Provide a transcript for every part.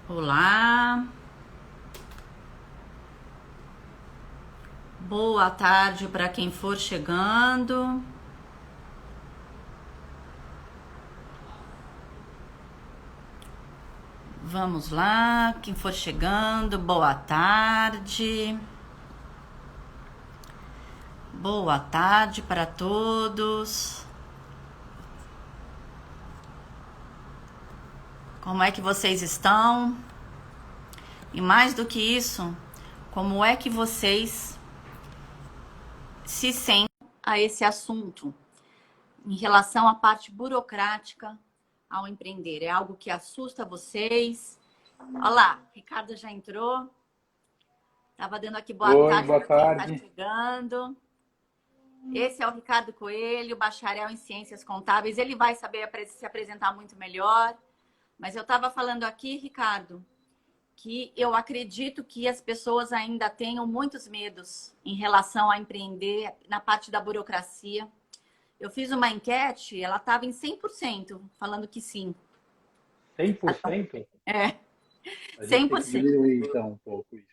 Olá, boa tarde para quem for chegando. Vamos lá, quem for chegando, boa tarde. Boa tarde para todos. Como é que vocês estão? E mais do que isso, como é que vocês se sentem a esse assunto em relação à parte burocrática ao empreender? É algo que assusta vocês? Olha lá, Ricardo já entrou. Tava dando aqui boa Oi, tarde boa para quem está tarde. chegando. Esse é o Ricardo Coelho, bacharel em Ciências Contábeis. Ele vai saber se apresentar muito melhor. Mas eu estava falando aqui, Ricardo, que eu acredito que as pessoas ainda tenham muitos medos em relação a empreender na parte da burocracia. Eu fiz uma enquete, ela estava em 100% falando que sim. 100%? É, A gente tem que 100%. diminuir então um pouco isso,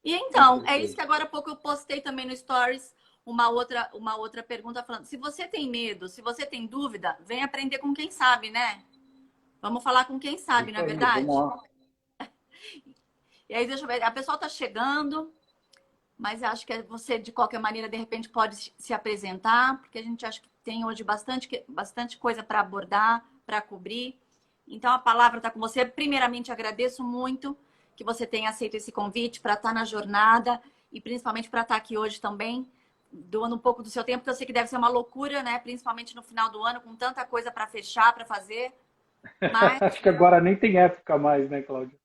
E com então, é isso certeza. que agora há pouco eu postei também no Stories uma outra pergunta falando: se você tem medo, se você tem dúvida, vem aprender com quem sabe, né? Vamos falar com quem sabe, não Isso é aí, vamos verdade? lá. E aí, deixa eu ver, a pessoa está chegando, mas acho que você, de qualquer maneira, de repente pode se apresentar, porque a gente acha que tem hoje bastante coisa para abordar, para cobrir. Então, a palavra está com você. Primeiramente, agradeço muito que você tenha aceito esse convite para estar na jornada e principalmente para estar aqui hoje também, doando um pouco do seu tempo, porque eu sei que deve ser uma loucura, né? Principalmente no final do ano, com tanta coisa para fechar, para fazer. Mas, Acho que agora nem tem época mais, né, Cláudia?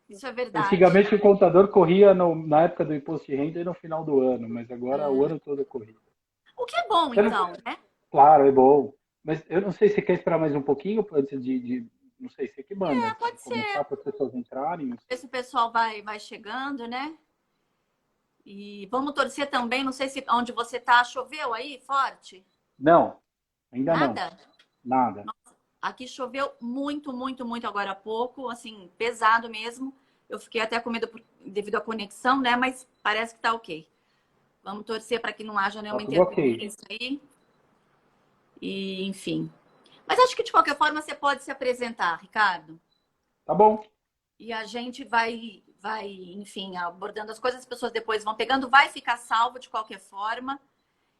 isso é verdade. Antigamente o contador corria na época do imposto de renda e no final do ano, mas agora o ano todo é corrido. O que é bom, Você não- então, né? Claro, é bom. Mas eu não sei se você quer esperar mais um pouquinho antes não sei, você que manda, É, antes de pode começar ser. para as pessoas entrarem, não sei. Esse pessoal vai chegando, né? E vamos torcer também. Não sei se onde você tá choveu aí forte. Não, ainda não. Nada? Nada. Aqui choveu muito, muito, muito agora há pouco, assim, pesado mesmo. Eu fiquei até com medo devido à conexão, né? Mas parece que tá ok. Vamos torcer para que não haja Tá nenhuma tudo ok. interferência aí. E, enfim. Mas acho que de qualquer forma você pode se apresentar, Ricardo. Tá bom. E a gente enfim, abordando as coisas, as pessoas depois vão pegando, vai ficar salvo de qualquer forma.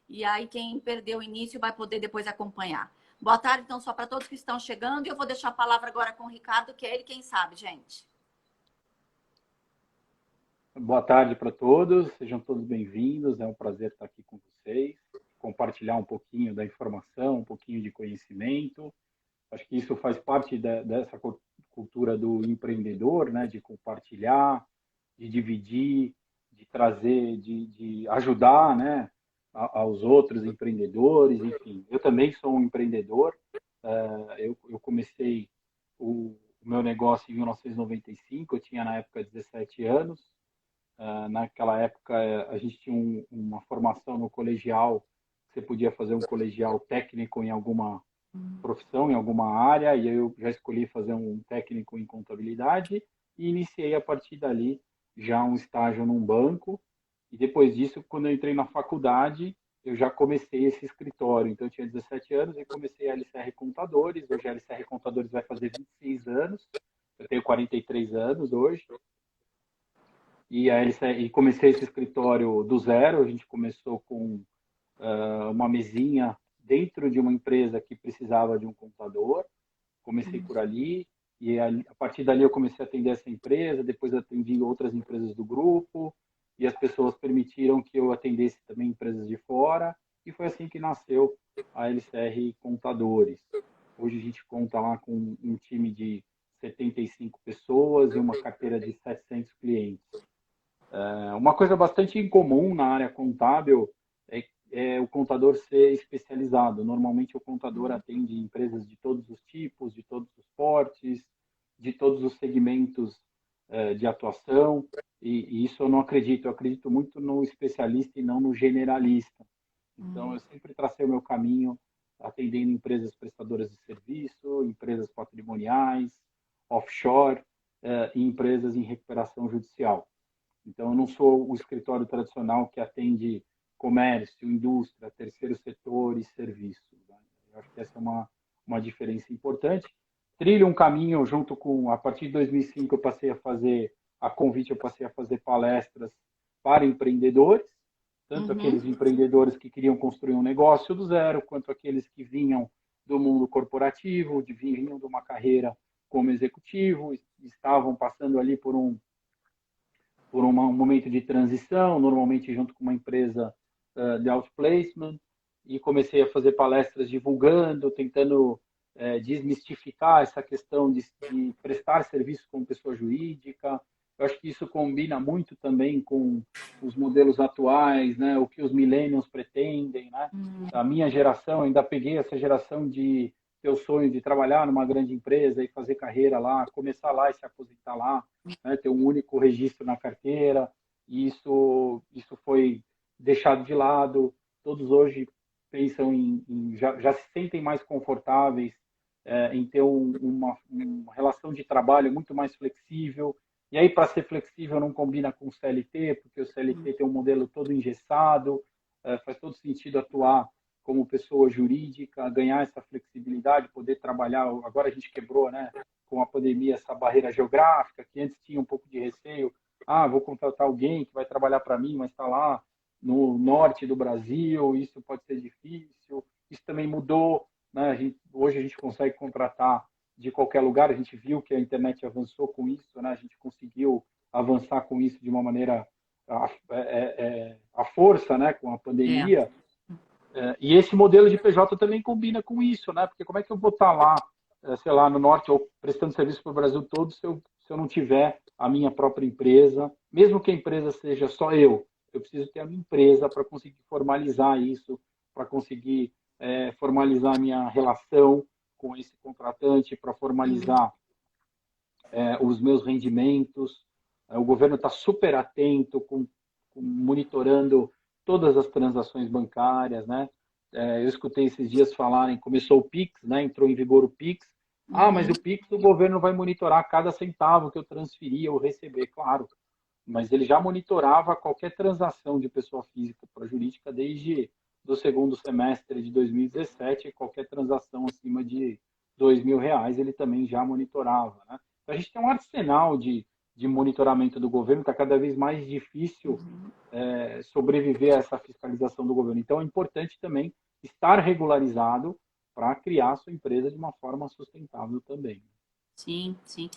E aí, quem perdeu o início vai poder depois acompanhar. Boa tarde, então, só para todos que estão chegando. E eu vou deixar a palavra agora com o Ricardo, que é ele quem sabe, gente. Boa tarde para todos, sejam todos bem-vindos. É um prazer estar aqui com vocês, compartilhar um pouquinho da informação, um pouquinho de conhecimento. Acho que isso faz parte dessa cultura do empreendedor, né? De compartilhar, de dividir, de trazer, de ajudar, né? Aos outros empreendedores, enfim. Eu também sou um empreendedor. Eu comecei o meu negócio em 1995, eu tinha na época 17 anos. Naquela época, a gente tinha uma formação no colegial, você podia fazer um colegial técnico em alguma profissão, em alguma área, e eu já escolhi fazer um técnico em contabilidade e iniciei a partir dali já um estágio num banco. E depois disso, quando eu entrei na faculdade, eu já comecei esse escritório. Então, eu tinha 17 anos e comecei a LCR Contadores. Hoje a LCR Contadores vai fazer 26 anos. Eu tenho 43 anos hoje. E comecei esse escritório do zero. A gente começou com uma mesinha dentro de uma empresa que precisava de um contador. Comecei por ali e a partir dali eu comecei a atender essa empresa. Depois atendi outras empresas do grupo e as pessoas permitiram que eu atendesse também empresas de fora. E foi assim que nasceu a LCR Contadores. Hoje a gente conta lá com um time de 75 pessoas e uma carteira de 700 clientes. Uma coisa bastante incomum na área contábil é o contador ser especializado. Normalmente, o contador atende empresas de todos os tipos, de todos os portes, de todos os segmentos de atuação, e isso eu não acredito. Eu acredito muito no especialista e não no generalista. Então, eu sempre tracei o meu caminho atendendo empresas prestadoras de serviço, empresas patrimoniais, offshore. em empresas em recuperação judicial. Então, eu não sou o escritório tradicional que atende comércio, indústria, terceiro setor e serviços, né? Eu acho que essa é uma diferença importante. Trilho um caminho junto com, a partir de 2005, eu passei a fazer, a convite, eu passei a fazer palestras para empreendedores, tanto aqueles empreendedores que queriam construir um negócio do zero, quanto aqueles que vinham do mundo corporativo, vinham de uma carreira como executivo, estavam passando ali por um momento de transição, normalmente junto com uma empresa de outplacement, e comecei a fazer palestras divulgando, tentando desmistificar essa questão de prestar serviço como pessoa jurídica. Eu acho que isso combina muito também com os modelos atuais, né? O que os millennials pretendem, né? A minha geração, ainda peguei essa geração de ter o sonho de trabalhar numa grande empresa e fazer carreira lá, começar lá e se aposentar lá, né? Ter um único registro na carteira, e isso foi deixado de lado. Todos hoje pensam já se sentem mais confortáveis em ter uma relação de trabalho muito mais flexível. E aí, para ser flexível, não combina com o CLT, porque o CLT tem um modelo todo engessado, faz todo sentido atuar como pessoa jurídica, ganhar essa flexibilidade, poder trabalhar. Agora a gente quebrou, né, com a pandemia, essa barreira geográfica, que antes tinha um pouco de receio. Vou contratar alguém que vai trabalhar para mim, mas está lá no norte do Brasil, isso pode ser difícil. Isso também mudou, né? Hoje a gente consegue contratar de qualquer lugar, a gente viu que a internet avançou com isso, né? A gente conseguiu avançar com isso de uma maneira a força, né? Com a pandemia. E esse modelo de PJ também combina com isso, né? Porque como é que eu vou estar lá, sei lá, no norte, ou prestando serviço para o Brasil todo, se eu não tiver a minha própria empresa, mesmo que a empresa seja só eu preciso ter a minha empresa para conseguir formalizar isso, para conseguir formalizar a minha relação com esse contratante, para formalizar os meus rendimentos. O governo está super atento, monitorando todas as transações bancárias, né? Eu escutei esses dias falarem, começou o Pix, né? Entrou em vigor o Pix. Mas o Pix o governo vai monitorar cada centavo que eu transferir ou receber, claro. Mas ele já monitorava qualquer transação de pessoa física para jurídica desde do segundo semestre de 2017, qualquer transação acima de R$ 2.000, ele também já monitorava, né? Então, a gente tem um arsenal de monitoramento do governo, está cada vez mais difícil sobreviver a essa fiscalização do governo. Então, é importante também estar regularizado para criar a sua empresa de uma forma sustentável também. Sim, sim.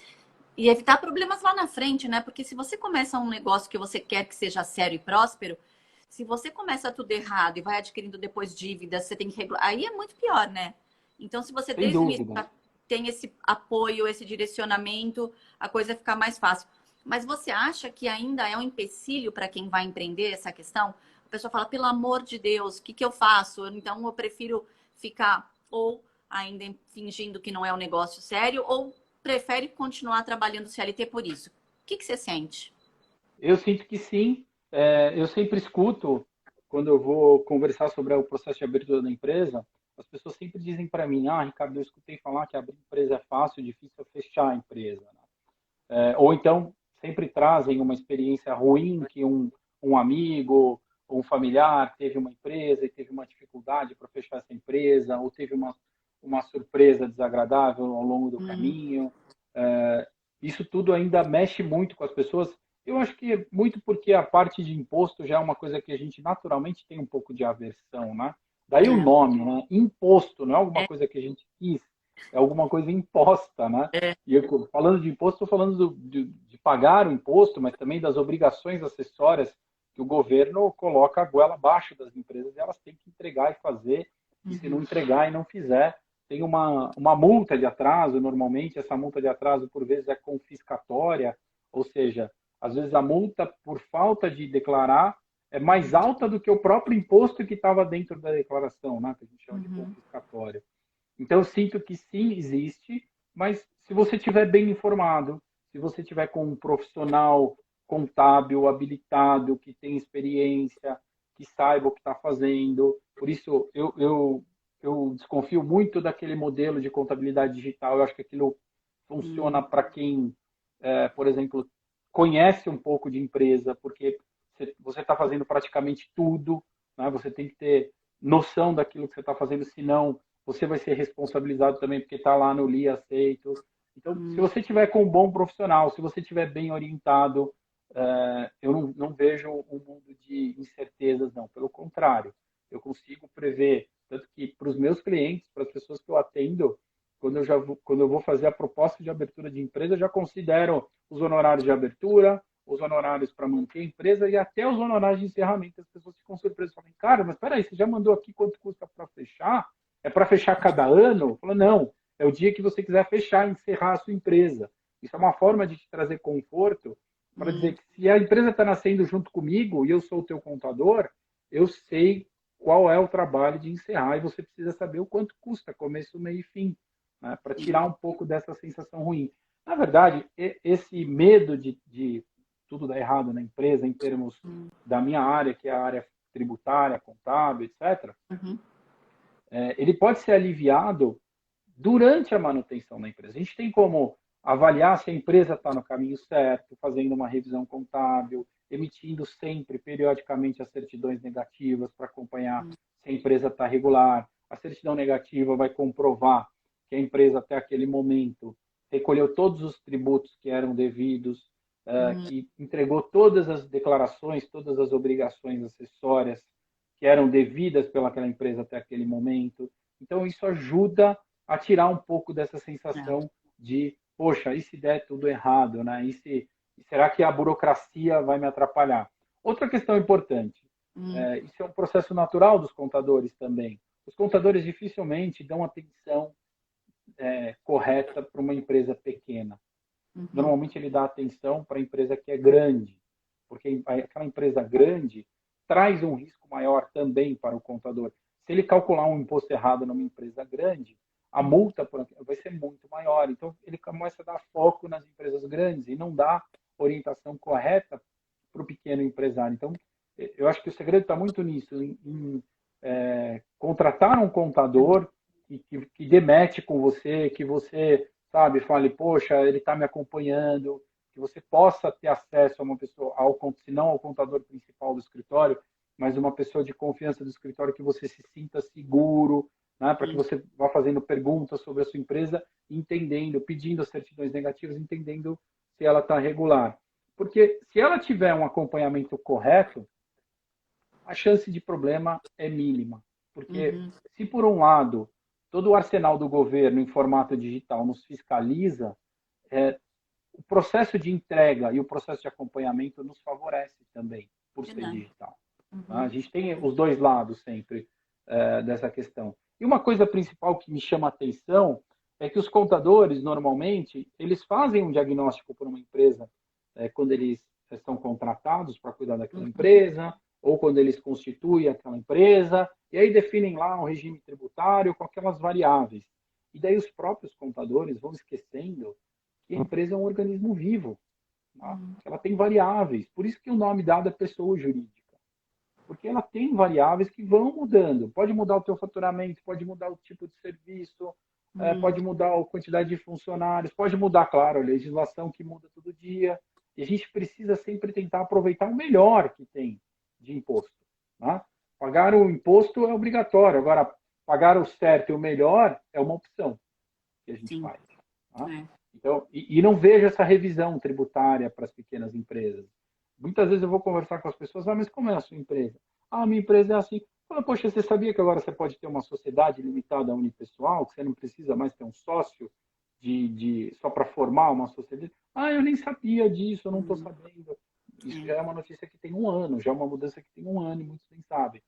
E evitar problemas lá na frente, né? Porque se você começa um negócio que você quer que seja sério e próspero, se você começa tudo errado e vai adquirindo depois dívidas, você tem que regular. Aí é muito pior, né? Então, se você Sem desde o início dúvida. tem esse apoio, esse direcionamento, a coisa fica mais fácil. Mas você acha que ainda é um empecilho para quem vai empreender essa questão? A pessoa fala, pelo amor de Deus, o que eu faço? Então, eu prefiro ficar ou ainda fingindo que não é um negócio sério, ou prefere continuar trabalhando CLT por isso. O que você sente? Eu sinto que sim. Eu sempre escuto, quando eu vou conversar sobre o processo de abertura da empresa, as pessoas sempre dizem para mim, Ricardo, eu escutei falar que abrir empresa é fácil, difícil é fechar a empresa, né? Ou então, sempre trazem uma experiência ruim que um amigo ou um familiar teve uma empresa e teve uma dificuldade para fechar essa empresa, ou teve uma surpresa desagradável ao longo do caminho. Isso tudo ainda mexe muito com as pessoas. Eu acho que muito porque a parte de imposto já é uma coisa que a gente naturalmente tem um pouco de aversão, né? Daí o nome, né? Imposto, não é alguma coisa que a gente quis, é alguma coisa imposta, né? E eu, falando de imposto, estou falando de pagar o imposto, mas também das obrigações acessórias que o governo coloca a goela abaixo das empresas e elas têm que entregar e fazer. E se não entregar e não fizer, tem uma multa de atraso, normalmente essa multa de atraso por vezes é confiscatória, ou seja, às vezes a multa por falta de declarar é mais alta do que o próprio imposto que estava dentro da declaração, né, que a gente chama de confiscatório. Então eu sinto que sim, existe, mas se você estiver bem informado, se você tiver com um profissional contábil, habilitado, que tem experiência, que saiba o que está fazendo, por isso eu desconfio muito daquele modelo de contabilidade digital. Eu acho que aquilo funciona para quem por exemplo, conhece um pouco de empresa, porque você está fazendo praticamente tudo, né? Você tem que ter noção daquilo que você está fazendo, senão você vai ser responsabilizado também, porque está lá no li aceito. Então, se você tiver com um bom profissional, se você tiver bem orientado, eu não vejo um mundo de incertezas, não. Pelo contrário, eu consigo prever, tanto que para os meus clientes, para as pessoas que eu atendo, quando eu vou fazer a proposta de abertura de empresa, eu já considero os honorários de abertura, os honorários para manter a empresa e até os honorários de encerramento. As pessoas ficam surpresas, falam, cara, mas espera aí, você já mandou aqui quanto custa para fechar? É para fechar cada ano? Falo, não, é o dia que você quiser fechar, encerrar a sua empresa. Isso é uma forma de te trazer conforto para dizer que se a empresa está nascendo junto comigo e eu sou o teu contador, eu sei qual é o trabalho de encerrar e você precisa saber o quanto custa, começo, meio e fim, né, para tirar um pouco dessa sensação ruim. Na verdade, esse medo de tudo dar errado na empresa, em termos da minha área, que é a área tributária, contábil, etc., ele pode ser aliviado durante a manutenção da empresa. A gente tem como avaliar se a empresa está no caminho certo, fazendo uma revisão contábil, emitindo sempre, periodicamente, as certidões negativas para acompanhar se a empresa está regular. A certidão negativa vai comprovar que a empresa, até aquele momento, recolheu todos os tributos que eram devidos, que entregou todas as declarações, todas as obrigações acessórias que eram devidas pelaquela empresa até aquele momento. Então, isso ajuda a tirar um pouco dessa sensação de, poxa, e se der tudo errado, né? E será que a burocracia vai me atrapalhar? Outra questão importante, isso é um processo natural dos contadores também. Os contadores dificilmente dão atenção correta para uma empresa pequena. Normalmente ele dá atenção para a empresa que é grande, porque aquela empresa grande traz um risco maior também para o contador. Se ele calcular um imposto errado numa empresa grande, a multa vai ser muito maior. Então, ele começa a dar foco nas empresas grandes e não dá orientação correta para o pequeno empresário. Então, eu acho que o segredo está muito nisso, em contratar um contador que demete com você, que você, sabe, fale, poxa, ele está me acompanhando, que você possa ter acesso a uma pessoa, se não ao contador principal do escritório, mas uma pessoa de confiança do escritório que você se sinta seguro, né, para que você vá fazendo perguntas sobre a sua empresa, entendendo, pedindo as certidões negativas, entendendo se ela está regular. Porque se ela tiver um acompanhamento correto, a chance de problema é mínima. Porque se, por um lado, todo o arsenal do governo em formato digital nos fiscaliza, o processo de entrega e o processo de acompanhamento nos favorece também, por ser digital. A gente tem os dois lados sempre dessa questão. E uma coisa principal que me chama a atenção é que os contadores, normalmente, eles fazem um diagnóstico por uma empresa quando eles são contratados para cuidar daquela empresa, ou quando eles constituem aquela empresa, e aí definem lá um regime tributário com aquelas variáveis. E daí os próprios contadores vão esquecendo que a empresa é um organismo vivo, tá? Ela tem variáveis, por isso que o nome dado é pessoa jurídica. Porque ela tem variáveis que vão mudando. Pode mudar o teu faturamento, pode mudar o tipo de serviço, pode mudar a quantidade de funcionários, pode mudar, claro, a legislação que muda todo dia. E a gente precisa sempre tentar aproveitar o melhor que tem de imposto. Tá? Pagar o imposto é obrigatório. Agora, pagar o certo e o melhor é uma opção que a gente faz. Tá? Então, e não vejo essa revisão tributária para as pequenas empresas. Muitas vezes eu vou conversar com as pessoas, mas como é a sua empresa? Minha empresa é assim. Fala, poxa, você sabia que agora você pode ter uma sociedade limitada unipessoal, que você não precisa mais ter um sócio só para formar uma sociedade? Eu nem sabia disso, eu não estou sabendo. Isso já é uma notícia que tem 1 ano, já é uma mudança que tem 1 ano e muitos nem sabem.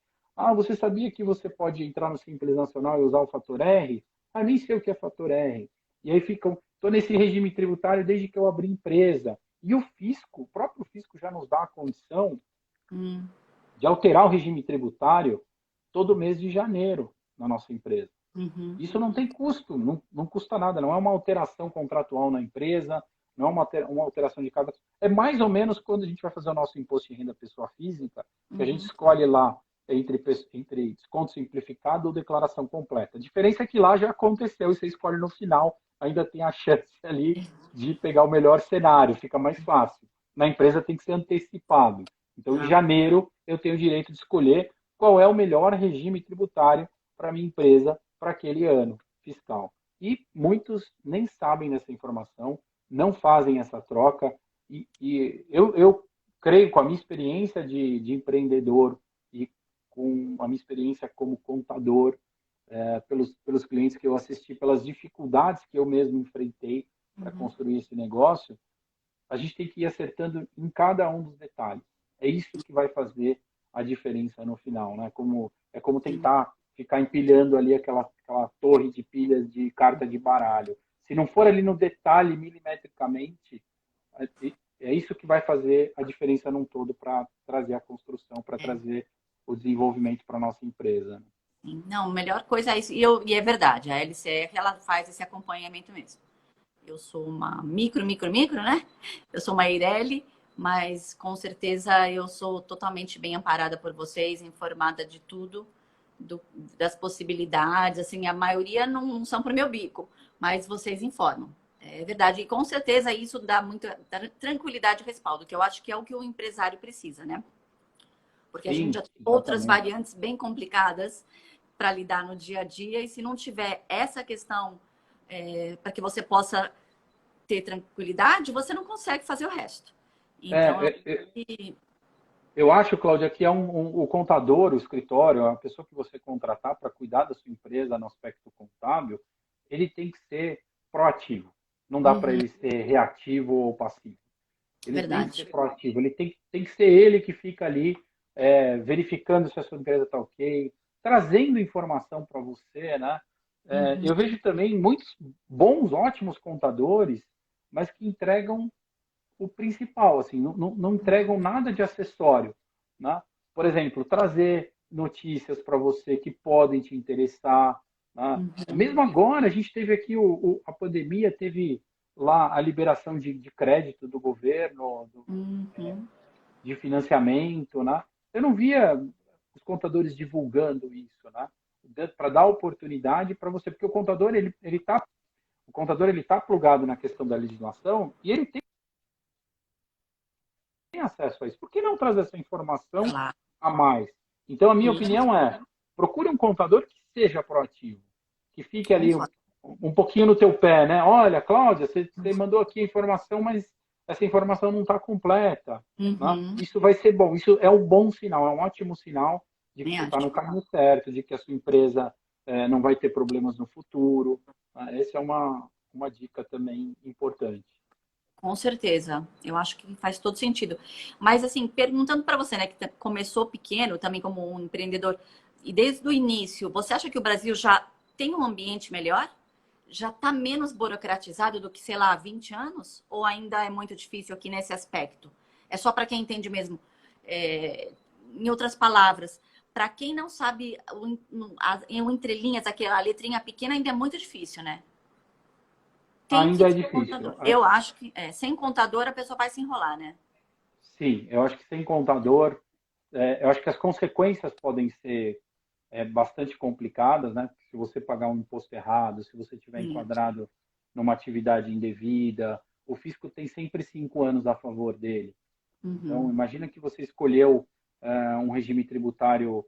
Você sabia que você pode entrar no Simples Nacional e usar o Fator R? Nem sei o que é Fator R. E aí estou nesse regime tributário desde que eu abri empresa. E o próprio fisco já nos dá a condição de alterar o regime tributário todo mês de janeiro na nossa empresa. Isso não tem custo, não custa nada, não é uma alteração contratual na empresa, não é uma alteração de cada... É mais ou menos quando a gente vai fazer o nosso imposto de renda pessoa física, que a gente escolhe lá entre desconto simplificado ou declaração completa. A diferença é que lá já aconteceu e você escolhe no final, ainda tem a chance ali de pegar o melhor cenário, fica mais fácil. Na empresa tem que ser antecipado. Então, em Ah, janeiro, eu tenho o direito de escolher qual é o melhor regime tributário para a minha empresa para aquele ano fiscal. E muitos nem sabem dessa informação, não fazem essa troca. E eu creio, com a minha experiência de empreendedor e com a minha experiência como contador, pelos clientes que eu assisti, pelas dificuldades que eu mesmo enfrentei para uhum. construir esse negócio, a gente tem que ir acertando em cada um dos detalhes. É isso que vai fazer a diferença no final, né? É como Sim. tentar ficar empilhando ali aquela torre de pilhas de carta de baralho. Se não for ali no detalhe, milimetricamente, é isso que vai fazer a diferença num todo para trazer a construção, para É. trazer o desenvolvimento para a nossa empresa. Não, a melhor coisa é isso. E é verdade, a LCR ela faz esse acompanhamento mesmo. Eu sou uma micro, né? Eu sou uma Eireli, mas com certeza eu sou totalmente bem amparada por vocês, informada de tudo, das possibilidades. Assim, a maioria não são para o meu bico, mas vocês informam. É verdade. E com certeza isso dá muita tranquilidade e respaldo, que eu acho que é o que o empresário precisa, né? Porque a gente Sim, já tem outras exatamente. variantes bem complicadas para lidar no dia a dia, e se não tiver essa questão para que você possa ter tranquilidade, você não consegue fazer o resto. Então, É, eu acho, Cláudia, que o contador, o escritório, a pessoa que você contratar para cuidar da sua empresa no aspecto contábil, ele tem que ser proativo. Não dá para uhum, ele ser reativo ou passivo. Ele tem que ser verdade. proativo. Ele tem que ser ele que fica ali verificando se a sua empresa está ok, trazendo informação para você, né? Uhum, Eu vejo também muitos bons, ótimos contadores, mas que entregam o principal, assim, não entregam nada de acessório, né? Por exemplo, trazer notícias para você que podem te interessar, né? uhum, Mesmo agora, a gente teve aqui a pandemia, teve lá a liberação de crédito do governo, uhum. de financiamento, né? Eu não via os contadores divulgando isso, né? Para dar oportunidade para você, porque o contador ele tá plugado na questão da legislação e ele tem acesso a isso. Por que não trazer essa informação Claro. a mais? Então, a minha Isso, opinião é, procure um contador que seja proativo, que fique ali concordo. um pouquinho no teu pé, né? Olha, Cláudia, você mandou aqui a informação, mas essa informação não está completa. Né? Uhum, Isso vai ser bom. Isso é um bom sinal, é um ótimo sinal de que nem você está no acho. caminho certo, de que a sua empresa não vai ter problemas no futuro. Essa é uma dica também importante. Com certeza. Eu acho que faz todo sentido. Mas, assim, perguntando para você, né, que começou pequeno também como um empreendedor, e desde o início, você acha que o Brasil já tem um ambiente melhor? Já está menos burocratizado do que, sei lá, há 20 anos? Ou ainda é muito difícil aqui nesse aspecto? É só para quem entende mesmo. É, em outras palavras, para quem não sabe em entrelinhas, aquela letrinha pequena ainda é muito difícil, né? Tem que Ainda é ter difícil. contador. Eu acho que sem contador a pessoa vai se enrolar, né? Sim, eu acho que sem contador, eu acho que as consequências podem ser bastante complicadas, né? Se você pagar um imposto errado, se você tiver Sim. enquadrado numa atividade indevida, o fisco tem sempre 5 anos a favor dele. Então, Uhum. imagina que você escolheu um regime tributário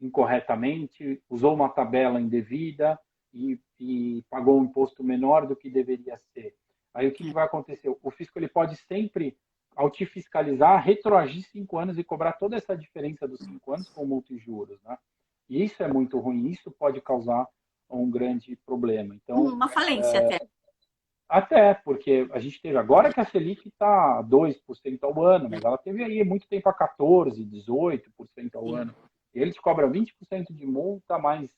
incorretamente, usou uma tabela indevida e pagou um imposto menor do que deveria ser. Aí o que É. vai acontecer? O fisco ele pode sempre, ao te fiscalizar, retroagir 5 anos e cobrar toda essa diferença dos 5 anos com multa e juros, né? E isso é muito ruim, isso pode causar um grande problema. Então, Uma falência até. até porque a gente teve agora que a Selic está 2% ao ano, mas ela teve aí muito tempo a 14%, 18% ao Sim. ano. E eles cobram 20% de multa, mais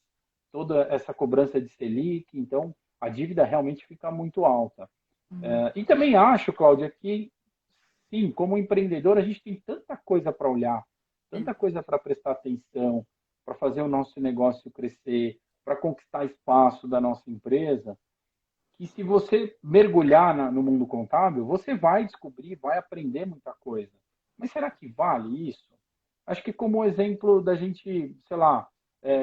toda essa cobrança de Selic, então a dívida realmente fica muito alta. Uhum. E também acho, Cláudia, que sim, como empreendedor, a gente tem tanta coisa para olhar, É. tanta coisa para prestar atenção, para fazer o nosso negócio crescer, para conquistar espaço da nossa empresa, que se você mergulhar no mundo contábil, você vai descobrir, vai aprender muita coisa. Mas será que vale isso? Acho que como exemplo da gente, sei lá,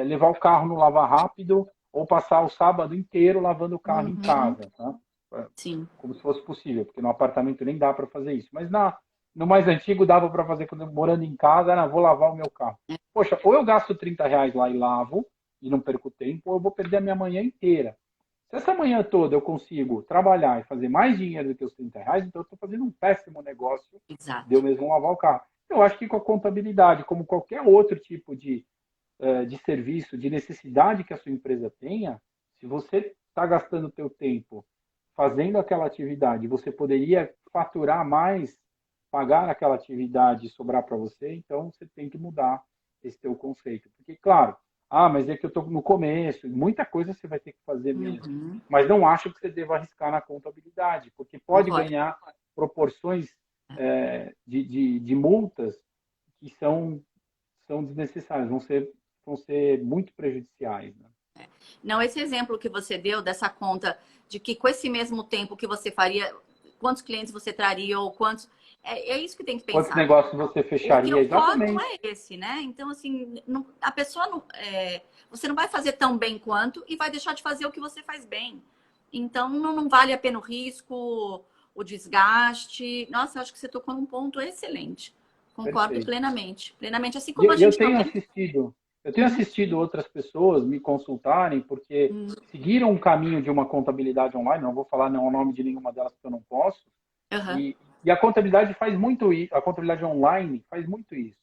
levar o carro no lava rápido ou passar o sábado inteiro lavando o carro em Uhum. casa, tá? Sim. como se fosse possível, porque no apartamento nem dá para fazer isso. Mas no mais antigo dava para fazer quando eu morando em casa, não, vou lavar o meu carro. Poxa, ou eu gasto R$ 30 lá e lavo e não perco tempo, ou eu vou perder a minha manhã inteira. Se essa manhã toda eu consigo trabalhar e fazer mais dinheiro do que os R$ 30, então eu estou fazendo um péssimo negócio de eu Exato. mesmo lavar o carro. Eu acho que com a contabilidade, como qualquer outro tipo de serviço, de necessidade que a sua empresa tenha, se você está gastando o teu tempo fazendo aquela atividade, você poderia faturar mais, pagar aquela atividade e sobrar para você, então você tem que mudar esse teu conceito. Porque, claro, mas é que eu estou no começo, muita coisa você vai ter que fazer mesmo. Uhum. Mas não acho que você deva arriscar na contabilidade, porque pode Concordo. ganhar proporções de multas que são desnecessárias, vão ser muito prejudiciais. Né? Não, esse exemplo que você deu dessa conta de que com esse mesmo tempo que você faria, quantos clientes você traria ou quantos. É isso que tem que Quantos pensar. negócios você O fecharia teu código exatamente? é esse, né? Então, assim, a pessoa não. Você não vai fazer tão bem quanto e vai deixar de fazer o que você faz bem. Então, não vale a pena o risco, o desgaste. Nossa, eu acho que você tocou num ponto excelente. Concordo Perfeito. plenamente. Plenamente. Assim E como a eu gente tenho também. assistido, Uhum, outras pessoas me consultarem porque uhum, seguiram um caminho de uma contabilidade online, não vou falar o nome de nenhuma delas porque eu não posso, uhum, e a contabilidade faz muito isso, a contabilidade online faz muito isso.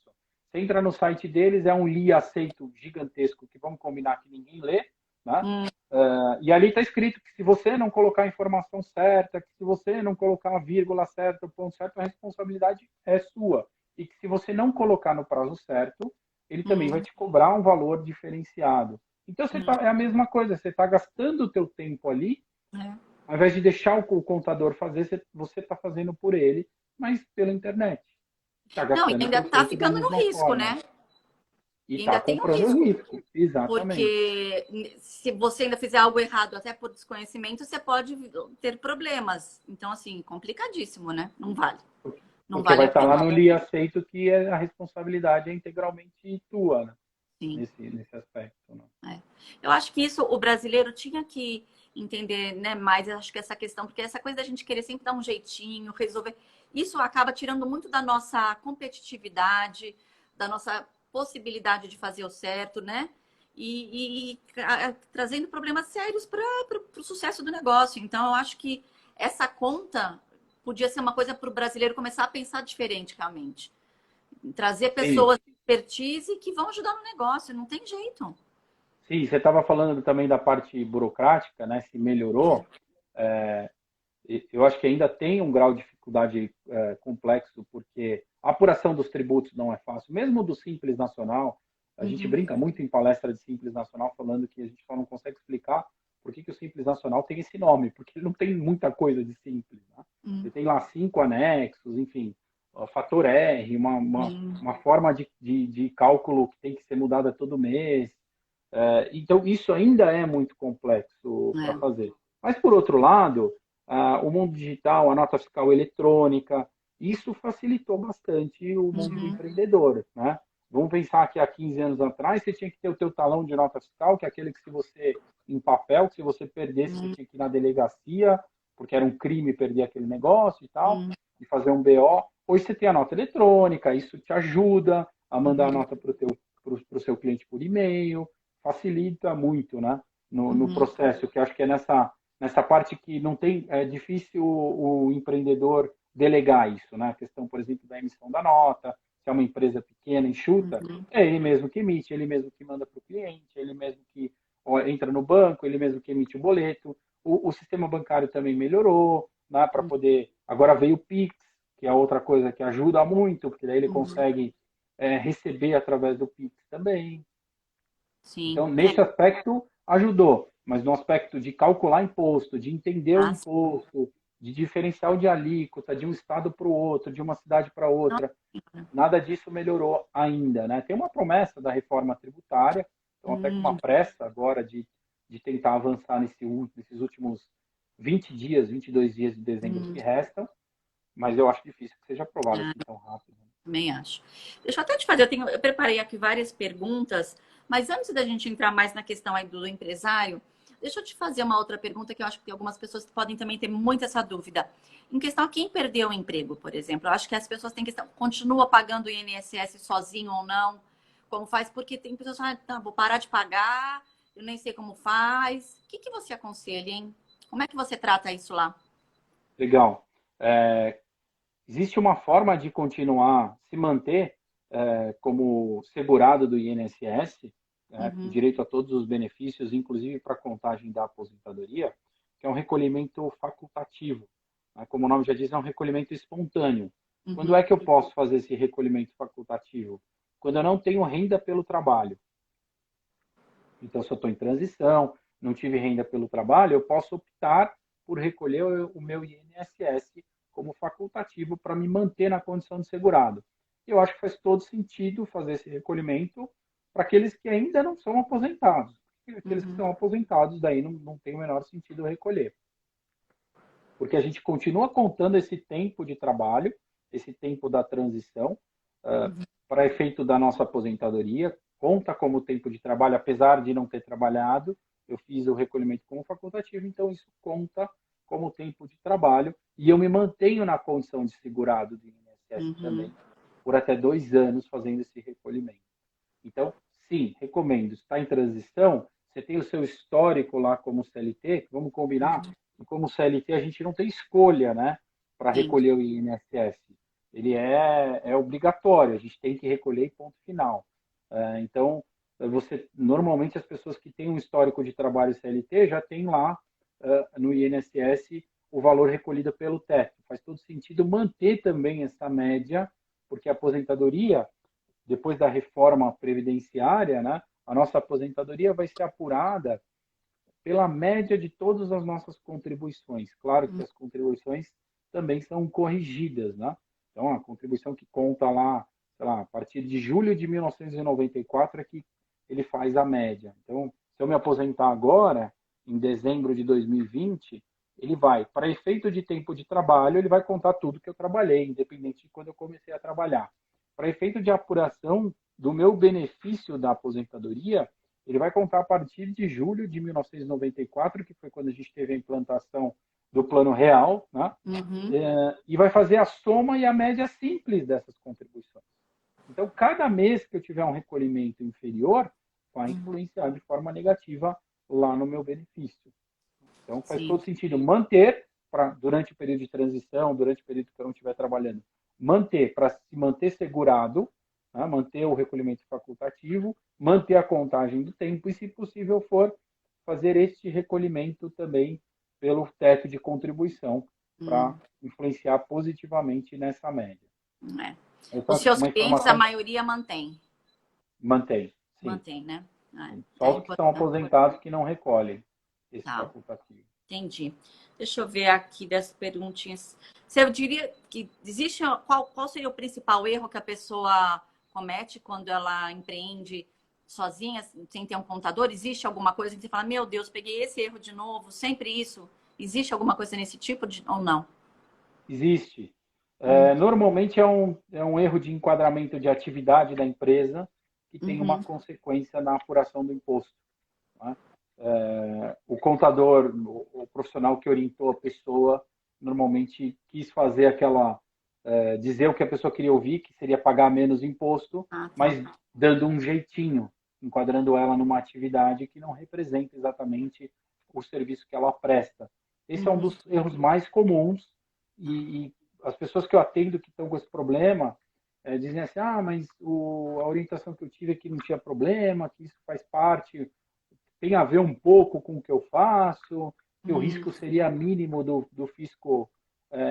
Você entra no site deles, é um li aceito gigantesco que vamos combinar que ninguém lê, né? uhum, E ali está escrito que se você não colocar a informação certa, que se você não colocar a vírgula certa, o ponto certo, a responsabilidade é sua. E que se você não colocar no prazo certo, ele também vai uhum, te cobrar um valor diferenciado. Então uhum. é a mesma coisa, você está gastando o teu tempo ali, É. ao invés de deixar o contador fazer, você está fazendo por ele, mas pela internet. Está Não, e gastando o ainda teu tá tempo da ficando no mesma risco, forma. né? E E está ainda tem o comprando risco. risco. Exatamente. Porque se você ainda fizer algo errado, até por desconhecimento, você pode ter problemas. Então, assim, complicadíssimo, né? Não vale. Não Porque vale vai a estar lá pena. no li aceito que a responsabilidade é integralmente tua, né? Sim. nesse aspecto. Né? É. Eu acho que isso o brasileiro tinha que entender, né, mais. Eu acho que essa questão, porque essa coisa da gente querer sempre dar um jeitinho, resolver, isso acaba tirando muito da nossa competitividade, da nossa possibilidade de fazer o certo, né? Trazendo problemas sérios para o sucesso do negócio. Então, eu acho que essa conta podia ser uma coisa para o brasileiro começar a pensar diferente, realmente. Trazer Sim, pessoas de expertise que vão ajudar no negócio, não tem jeito. sim, você estava falando também da parte burocrática, né? Se melhorou. É, eu acho que ainda tem um grau de dificuldade complexo, porque a apuração dos tributos não é fácil. Mesmo do Simples Nacional, a gente Uhum. brinca muito em palestra de Simples Nacional falando que a gente só não consegue explicar por que o Simples Nacional tem esse nome, porque ele não tem muita coisa de simples. Né? Uhum. Ele tem lá 5 anexos, enfim, fator R, Sim. uma forma de cálculo que tem que ser mudada todo mês. Então, isso ainda é muito complexo para É. fazer. Mas, por outro lado, o mundo digital, a nota fiscal eletrônica, isso facilitou bastante o mundo do Uhum. empreendedor. Né? Vamos pensar que há 15 anos atrás você tinha que ter o teu talão de nota fiscal, que é aquele que se você, em papel, que se você perdesse, você Uhum. tinha que ir na delegacia, porque era um crime perder aquele negócio e tal, Uhum. e fazer um BO. Hoje você tem a nota eletrônica, isso te ajuda a mandar a Uhum. nota para o seu cliente por e-mail, facilita muito, né? No Uhum. processo, que acho que é nessa parte que não tem, é difícil o empreendedor delegar isso, né? A questão, por exemplo, da emissão da nota, se é uma empresa pequena, enxuta, Uhum. é ele mesmo que emite, ele mesmo que manda para o cliente, ele mesmo que entra no banco, ele mesmo que emite o boleto. O sistema bancário também melhorou, né? Para poder. Agora veio o Pix, que é outra coisa que ajuda muito, porque daí ele Uhum. consegue receber através do Pix também. Sim. Então, nesse aspecto, ajudou. Mas no aspecto de calcular imposto, de entender o Ah, imposto, de diferencial de alíquota de um estado para o outro, de uma cidade para nossa outra, Senhora. nada disso melhorou ainda. Né? Tem uma promessa da reforma tributária, então até com uma Hum. pressa agora de tentar avançar nesses últimos 20 dias, 22 dias de dezembro que Hum. restam, mas eu acho difícil que seja aprovado Ah, assim tão rápido. também acho. Deixa eu até te fazer, eu preparei aqui várias perguntas, mas antes da gente entrar mais na questão aí do empresário, Deixa eu te fazer uma outra pergunta que eu acho que algumas pessoas podem também ter muito essa dúvida. Em questão a quem perdeu o emprego, por exemplo, eu acho que as pessoas têm questão, continua pagando o INSS sozinho ou não, como faz, porque tem pessoas que falam, ah, vou parar de pagar, eu nem sei como faz. O que que você aconselha, hein? Como é que você trata isso lá? Legal. Existe uma forma de continuar, se manter como segurado do INSS, né, com Uhum, direito a todos os benefícios, inclusive para a contagem da aposentadoria, que é um recolhimento facultativo. Né? Como o nome já diz, é um recolhimento espontâneo. Quando uhum, é que eu posso fazer esse recolhimento facultativo? Quando eu não tenho renda pelo trabalho. Então, se eu estou em transição, não tive renda pelo trabalho, eu posso optar por recolher o meu INSS como facultativo para me manter na condição de segurado. Eu acho que faz todo sentido fazer esse recolhimento para aqueles que ainda não são aposentados. Aqueles que uhum, são aposentados, daí não tem o menor sentido recolher. Porque a gente continua contando esse tempo de trabalho, esse tempo da transição, para efeito da nossa aposentadoria, conta como tempo de trabalho, apesar de não ter trabalhado, eu fiz o recolhimento como facultativo, então isso conta como tempo de trabalho e eu me mantenho na condição de segurado do INSS uhum, também, por até 2 anos fazendo esse recolhimento. Então, sim, recomendo. Está em transição, você tem o seu histórico lá como CLT, vamos combinar, uhum. e como CLT a gente não tem escolha, né, para Sim. recolher o INSS. Ele é obrigatório, a gente tem que recolher e ponto final. Então, você normalmente as pessoas que têm um histórico de trabalho CLT já têm lá no INSS o valor recolhido pelo teto. Faz todo sentido manter também essa média, porque a aposentadoria depois da reforma previdenciária, né, a nossa aposentadoria vai ser apurada pela média de todas as nossas contribuições. Claro que as contribuições também são corrigidas, né? Então, a contribuição que conta lá, sei lá, a partir de julho de 1994 é que ele faz a média. Então, se eu me aposentar agora, em dezembro de 2020, ele vai, para efeito de tempo de trabalho, ele vai contar tudo que eu trabalhei, independente de quando eu comecei a trabalhar. Para efeito de apuração do meu benefício da aposentadoria, ele vai contar a partir de julho de 1994, que foi quando a gente teve a implantação do Plano Real, né? Uhum, E vai fazer a soma e a média simples dessas contribuições. Então, cada mês que eu tiver um recolhimento inferior, vai influenciar de forma negativa lá no meu benefício. Então, faz sim. todo sentido manter, durante o período de transição, durante o período que eu não estiver trabalhando, manter para se manter segurado, né? Manter o recolhimento facultativo, manter a contagem do tempo e, se possível for, fazer este recolhimento também pelo teto de contribuição para Hum, influenciar positivamente nessa média. é. Os Essa é seus uma clientes, a informação maioria mantém. mantém, sim. Mantém, né? É, Só é os que são importante. aposentados que não recolhem esse Tá, facultativo. entendi. Deixa eu ver aqui das perguntinhas. Você diria que existe qual seria o principal erro que a pessoa comete quando ela empreende sozinha, sem ter um contador? Existe alguma coisa que você fala, meu Deus, peguei esse erro de novo, sempre isso? Existe alguma coisa nesse tipo ou não? Existe. Hum, Normalmente é um erro de enquadramento de atividade da empresa que tem uma Uhum, consequência na apuração do imposto. Né? O contador, o profissional que orientou a pessoa, normalmente quis fazer dizer o que a pessoa queria ouvir, que seria pagar menos imposto, Ah, tá. mas dando um jeitinho, enquadrando ela numa atividade que não representa exatamente o serviço que ela presta. Esse é um Uhum, dos erros mais comuns e as pessoas que eu atendo que estão com esse problema dizem assim, mas a orientação que eu tive é que não tinha problema, que isso faz parte, tem a ver um pouco com o que eu faço, que o uhum, risco seria mínimo do fisco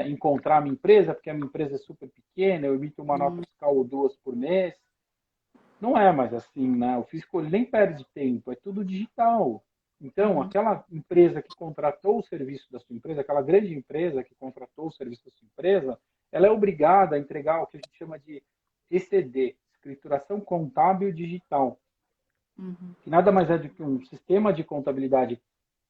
encontrar a minha empresa, porque a minha empresa é super pequena, eu emito uma nota uhum, fiscal ou duas por mês. Não é mais assim, né? O fisco ele nem perde tempo, é tudo digital. Então, uhum, aquela empresa que contratou o serviço da sua empresa, aquela grande empresa que contratou o serviço da sua empresa, ela é obrigada a entregar o que a gente chama de ECD, Escrituração Contábil Digital, uhum, que nada mais é do que um sistema de contabilidade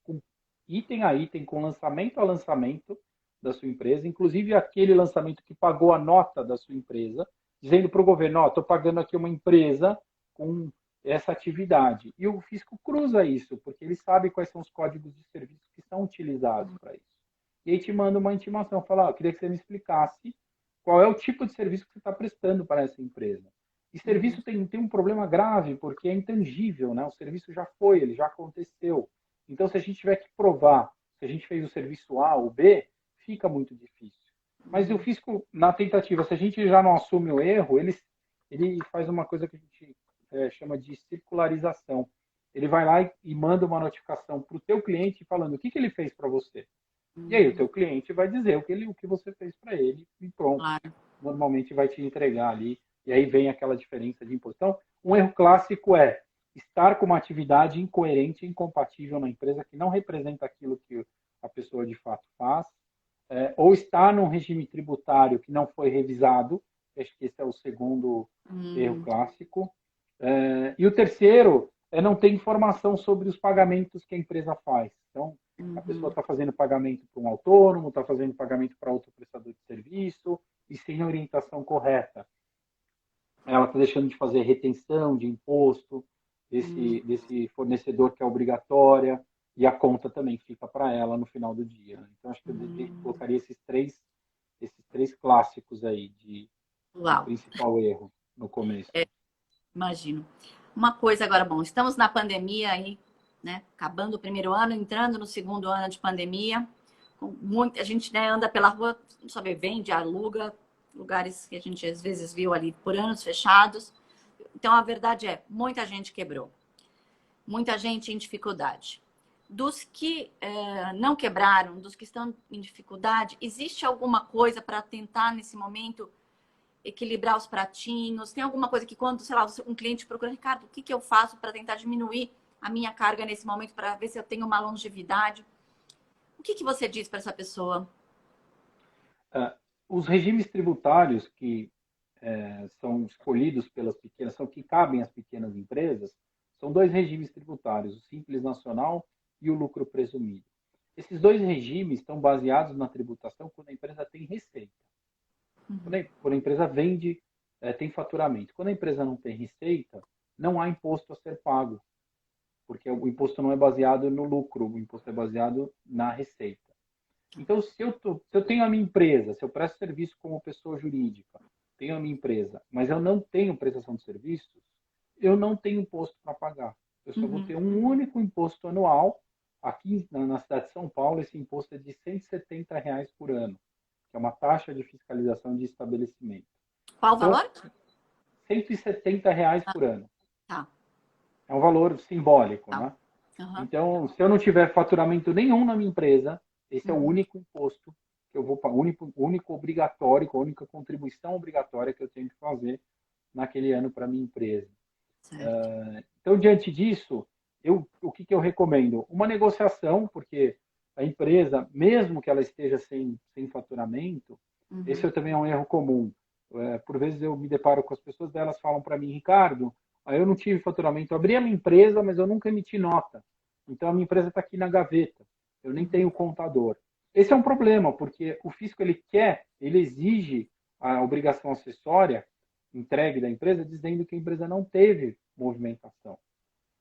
com item a item, com lançamento a lançamento da sua empresa, inclusive aquele lançamento que pagou a nota da sua empresa, dizendo para o governo, estou pagando aqui uma empresa com essa atividade. E o fisco cruza isso, porque ele sabe quais são os códigos de serviço que são utilizados para isso. E aí te manda uma intimação, fala, eu queria que você me explicasse qual é o tipo de serviço que você está prestando para essa empresa. E serviço tem um problema grave, porque é intangível, né? O serviço já foi, ele já aconteceu. Então, se a gente tiver que provar se a gente fez o serviço A ou B, fica muito difícil. Mas o fisco, na tentativa, se a gente já não assume o erro, ele faz uma coisa que a gente chama de circularização. Ele vai lá e manda uma notificação para o teu cliente falando o que ele fez para você. E aí o teu cliente vai dizer o que você fez para ele e pronto. Claro. Normalmente vai te entregar ali. E aí vem aquela diferença de imposto. Então, um erro clássico é estar com uma atividade incoerente e incompatível na empresa que não representa aquilo que a pessoa de fato faz, ou estar num regime tributário que não foi revisado, acho que esse é o segundo erro clássico. E o terceiro é não ter informação sobre os pagamentos que a empresa faz. Então, a pessoa está fazendo pagamento para um autônomo, está fazendo pagamento para outro prestador de serviço, e sem orientação correta. Ela está deixando de fazer retenção de imposto desse fornecedor que é obrigatória, e a conta também fica para ela no final do dia. Então, acho que eu colocaria esses três clássicos aí de Uau. principal erro no começo. Imagino. Uma coisa agora, bom, estamos na pandemia aí, né? Acabando o primeiro ano, entrando no segundo ano de pandemia. A gente, né, anda pela rua, não sabe, vende, aluga, lugares que a gente às vezes viu ali por anos fechados. Então, a verdade é, muita gente quebrou. Muita gente em dificuldade. Dos que não quebraram, dos que estão em dificuldade, existe alguma coisa para tentar, nesse momento, equilibrar os pratinhos? Tem alguma coisa que quando, sei lá, um cliente procura, Ricardo, o que eu faço para tentar diminuir a minha carga nesse momento, para ver se eu tenho uma longevidade? O que você diz para essa pessoa? Os regimes tributários que são escolhidos pelas pequenas, são que cabem às pequenas empresas, são dois regimes tributários, o Simples Nacional e o lucro presumido. Esses dois regimes estão baseados na tributação quando a empresa tem receita. Quando a empresa vende, tem faturamento. Quando a empresa não tem receita, não há imposto a ser pago, porque o imposto não é baseado no lucro, o imposto é baseado na receita. Então, se eu tenho a minha empresa, se eu presto serviço como pessoa jurídica, tenho a minha empresa, mas eu não tenho prestação de serviços, eu não tenho imposto para pagar. Eu só vou ter um único imposto anual. Aqui na cidade de São Paulo, esse imposto é de R$ 170 por ano, que é uma taxa de fiscalização de estabelecimento. Qual o Então, valor? R$ 170 por ano. Tá. É um valor simbólico, Tá. né? Uhum. Então, se eu não tiver faturamento nenhum na minha empresa, esse é o único imposto que eu vou pagar, o único obrigatório, a única contribuição obrigatória que eu tenho que fazer naquele ano para a minha empresa. Certo. Então, diante disso, o que eu recomendo? Uma negociação, porque a empresa, mesmo que ela esteja sem faturamento, esse também é um erro comum. Por vezes eu me deparo com as pessoas, elas falam para mim, Ricardo, eu não tive faturamento, eu abri a minha empresa, mas eu nunca emiti nota. Então, a minha empresa está aqui na gaveta, eu nem tenho contador. Esse é um problema, porque o fisco ele exige a obrigação acessória entregue da empresa, dizendo que a empresa não teve movimentação.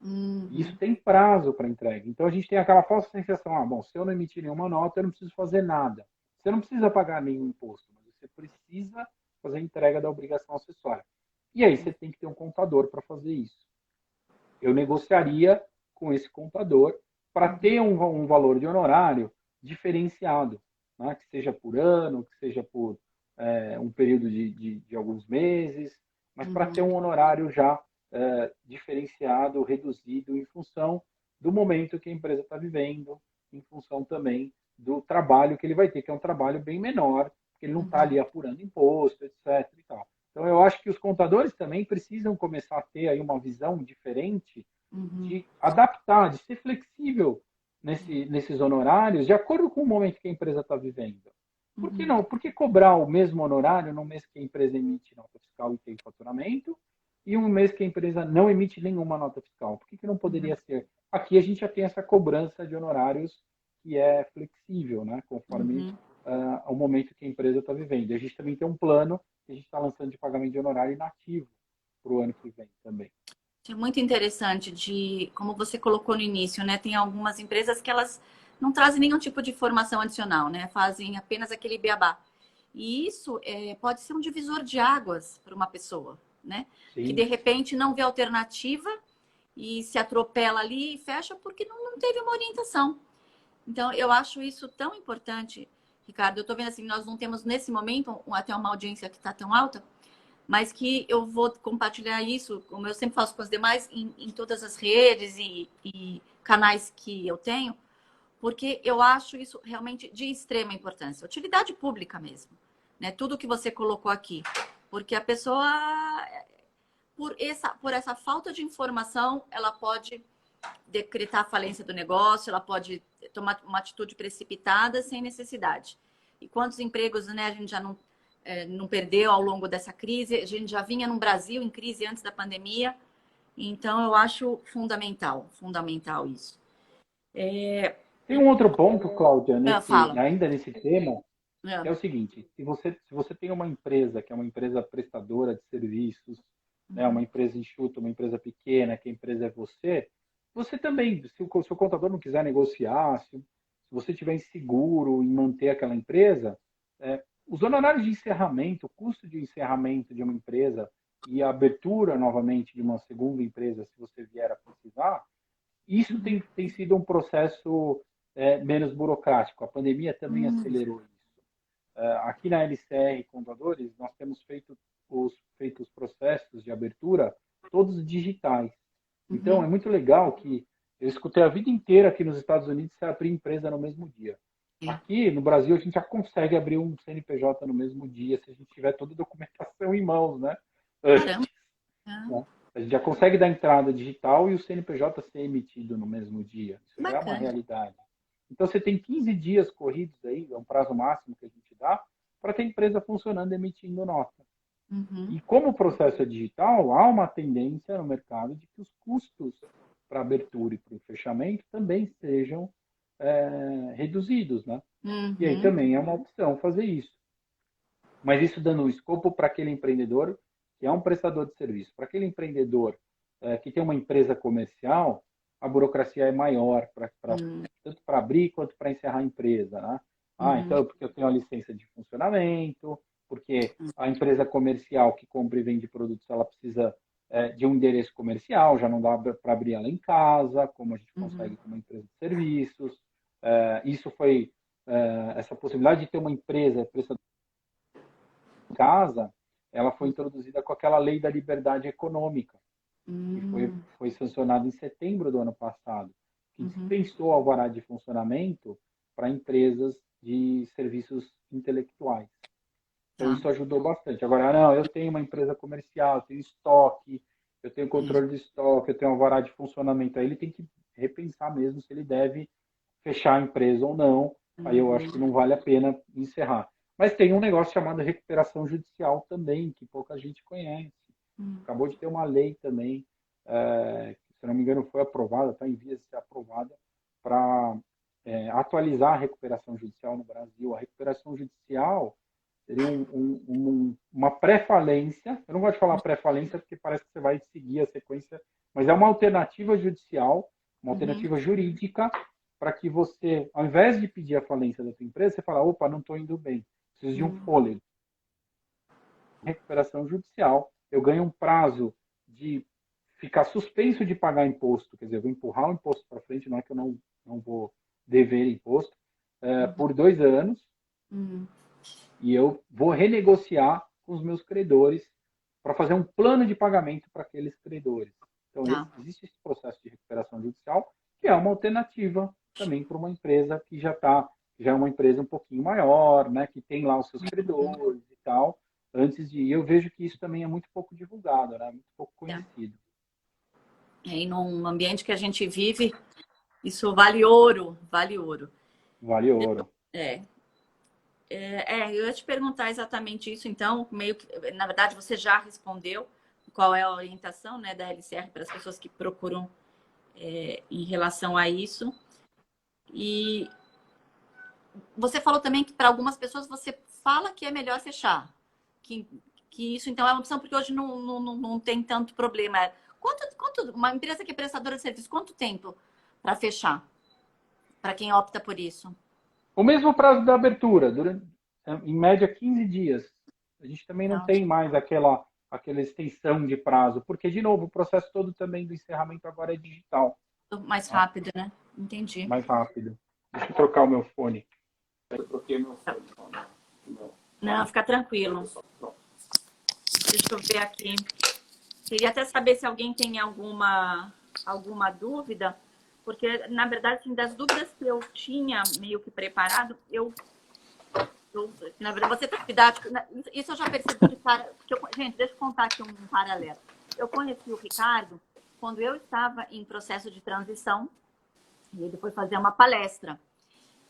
E isso tem prazo para entrega. Então a gente tem aquela falsa sensação, bom, se eu não emitir nenhuma nota, eu não preciso fazer nada. Você não precisa pagar nenhum imposto, mas você precisa fazer a entrega da obrigação acessória. E aí você tem que ter um contador para fazer isso. Eu negociaria com esse contador para ter um valor de honorário diferenciado, né? Que seja por ano, que seja por um período de alguns meses, mas para ter um honorário já diferenciado, reduzido em função do momento que a empresa está vivendo, em função também do trabalho que ele vai ter, que é um trabalho bem menor, porque ele não está ali apurando imposto, etc. E tal. Então, eu acho que os contadores também precisam começar a ter aí uma visão diferente de adaptar, de ser flexível nesses honorários, de acordo com o momento que a empresa está vivendo. Por que não? Por que cobrar o mesmo honorário no mês que a empresa emite nota fiscal e tem faturamento, e um mês que a empresa não emite nenhuma nota fiscal? Por que não poderia ser? Aqui a gente já tem essa cobrança de honorários que é flexível, né? Conforme o momento que a empresa está vivendo. E a gente também tem um plano que a gente está lançando de pagamento de honorário inativo para o ano que vem também. Isso é muito interessante de, como você colocou no início, né? Tem algumas empresas que elas não trazem nenhum tipo de informação adicional, né? Fazem apenas aquele beabá. E isso pode ser um divisor de águas para uma pessoa, né? Que de Sim. repente não vê alternativa e se atropela ali e fecha porque não teve uma orientação. Então, eu acho isso tão importante, Ricardo. Eu estou vendo assim, nós não temos nesse momento até uma audiência que está tão alta, mas que eu vou compartilhar isso, como eu sempre faço com as demais, em todas as redes e canais que eu tenho, porque eu acho isso realmente de extrema importância. Utilidade pública mesmo, né? Tudo que você colocou aqui. Porque a pessoa, por essa falta de informação, ela pode decretar a falência do negócio, ela pode tomar uma atitude precipitada sem necessidade. E quantos empregos, né, a gente já não perdeu ao longo dessa crise? A gente já vinha no Brasil em crise antes da pandemia. Então, eu acho fundamental isso. Tem um outro ponto, Cláudia, Fala. ainda nesse tema, que É. é o seguinte: se você tem uma empresa que é uma empresa prestadora de serviços, né, uma empresa enxuta, uma empresa pequena, que a empresa é você, você também, se o contador não quiser negociar, se você tiver inseguro em manter aquela empresa, os honorários de encerramento, o custo de encerramento de uma empresa e a abertura novamente de uma segunda empresa, se você vier a precisar, isso tem sido um processo menos burocrático. A pandemia também acelerou isso. Aqui na LCR Contadores, nós temos feito os processos de abertura todos digitais. Então, é muito legal que eu escutei a vida inteira aqui nos Estados Unidos você abrir empresa no mesmo dia. É. Aqui no Brasil, a gente já consegue abrir um CNPJ no mesmo dia, se a gente tiver toda a documentação em mãos, né? Caramba. Né? A gente já consegue dar entrada digital e o CNPJ ser emitido no mesmo dia. Isso já é uma Bacana. realidade. Então, você tem 15 dias corridos aí, é um prazo máximo que a gente dá, para ter a empresa funcionando e emitindo nota. Uhum. E como o processo é digital, há uma tendência no mercado de que os custos para abertura e para o fechamento também sejam reduzidos, né? E aí Uhum. também é uma opção fazer isso. Mas isso dando um escopo para aquele empreendedor que é um prestador de serviço. Para aquele empreendedor que tem uma empresa comercial, a burocracia é maior, tanto para abrir quanto para encerrar a empresa. Né? Uhum. Então, porque eu tenho a licença de funcionamento, porque a empresa comercial que compra e vende produtos, ela precisa de um endereço comercial, já não dá para abrir ela em casa, como a gente consegue Uhum. com uma empresa de serviços. Isso foi essa possibilidade de ter uma empresa prestadora casa, ela foi introduzida com aquela lei da liberdade econômica, que Uhum. foi sancionada em setembro do ano passado, que Uhum. dispensou alvará de funcionamento para empresas de serviços intelectuais. Então, Tá. isso ajudou bastante. Agora, não, eu tenho uma empresa comercial, eu tenho estoque, eu tenho controle de estoque, eu tenho alvará de funcionamento. Aí ele tem que repensar mesmo se ele deve fechar a empresa ou não. Aí eu acho que Uhum. não vale a pena encerrar. Mas tem um negócio chamado recuperação judicial também, que pouca gente conhece. Uhum. Acabou de ter uma lei também, que, se não me engano, foi aprovada, está em vias de ser aprovada, para atualizar a recuperação judicial no Brasil. A recuperação judicial seria uma pré-falência. Eu não gosto de falar pré-falência porque parece que você vai seguir a sequência, mas é uma alternativa judicial, uma Uhum. alternativa jurídica para que você, ao invés de pedir a falência da sua empresa, você fala, opa, não estou indo bem, preciso de um Uhum. fôlego. Recuperação judicial, eu ganho um prazo de ficar suspenso de pagar imposto, quer dizer, eu vou empurrar o imposto para frente, não é que eu não vou dever imposto, por 2 anos, Uhum. e eu vou renegociar com os meus credores para fazer um plano de pagamento para aqueles credores. Então, Tá. existe esse processo de recuperação judicial, que é uma alternativa também para uma empresa que já é uma empresa um pouquinho maior, né, que tem lá os seus credores e tal, antes de ir. Eu vejo que isso também é muito pouco divulgado, né, muito pouco Tá. conhecido. E num ambiente que a gente vive, isso vale ouro, vale ouro. Vale ouro. É, eu ia te perguntar exatamente isso, então, meio que, na verdade, você já respondeu qual é a orientação, né, da LCR para as pessoas que procuram em relação a isso. E você falou também que para algumas pessoas você fala que é melhor fechar, que, que isso então é uma opção, porque hoje não tem tanto problema. Uma empresa que é prestadora de serviço, quanto tempo para fechar? Para quem opta por isso? O mesmo prazo da abertura, em média 15 dias. A gente também não Não, tem mais aquela extensão de prazo, porque, de novo, o processo todo também do encerramento agora é digital, mais tá? rápido, né? Entendi. Mais rápido. Deixa eu trocar o meu fone. Eu troquei meu fone. Não, fica tranquilo. Deixa eu ver aqui. Queria até saber se alguém tem alguma dúvida, porque, na verdade, assim, das dúvidas que eu tinha meio que preparado, na verdade, você tem didático. Isso eu já percebi de cara. Gente, deixa eu contar aqui um paralelo. Eu conheci o Ricardo quando eu estava em processo de transição e ele foi fazer uma palestra.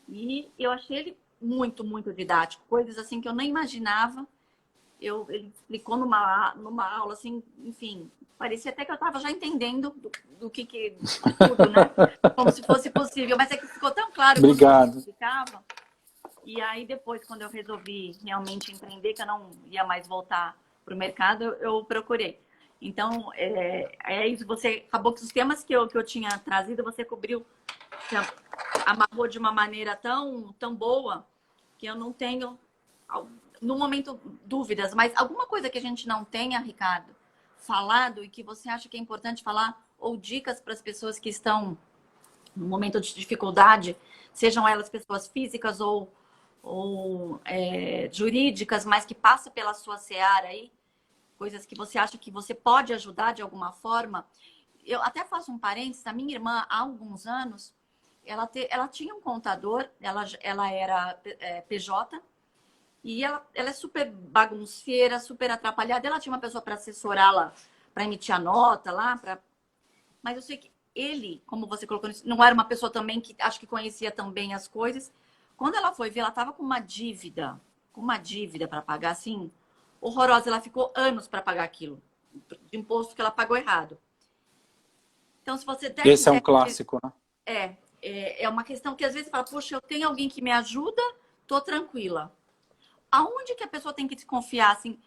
E eu achei ele muito, muito didático. Coisas assim que eu nem imaginava. Ele explicou numa aula, assim, enfim, parecia até que eu estava já entendendo do que de tudo, né? Como se fosse possível. Mas é que ficou tão claro quando Obrigado. ele explicava. E aí, depois, quando eu resolvi realmente empreender, que eu não ia mais voltar para o mercado, eu procurei. Então, é isso. Você acabou que os temas que eu tinha trazido, você cobriu, você amarrou de uma maneira tão boa que eu não tenho, no momento, dúvidas. Mas alguma coisa que a gente não tenha, Ricardo, falado e que você acha que é importante falar, ou dicas para as pessoas que estão no momento de dificuldade, sejam elas pessoas físicas ou jurídicas, mas que passa pela sua seara aí, coisas que você acha que você pode ajudar de alguma forma. Eu até faço um parênteses, a minha irmã, há alguns anos, ela tinha um contador, ela era PJ, e ela é super bagunceira, super atrapalhada. Ela tinha uma pessoa para assessorá-la, para emitir a nota lá, mas eu sei que ele, como você colocou, não era uma pessoa também que acho que conhecia tão bem as coisas. Quando ela foi ver, ela estava com uma dívida para pagar, assim, horrorosa. Ela ficou anos para pagar aquilo, de imposto que ela pagou errado. Então, se você até Esse é um quiser... clássico, né? É uma questão que às vezes fala, poxa, eu tenho alguém que me ajuda, tô tranquila. Aonde que a pessoa tem que desconfiar, assim?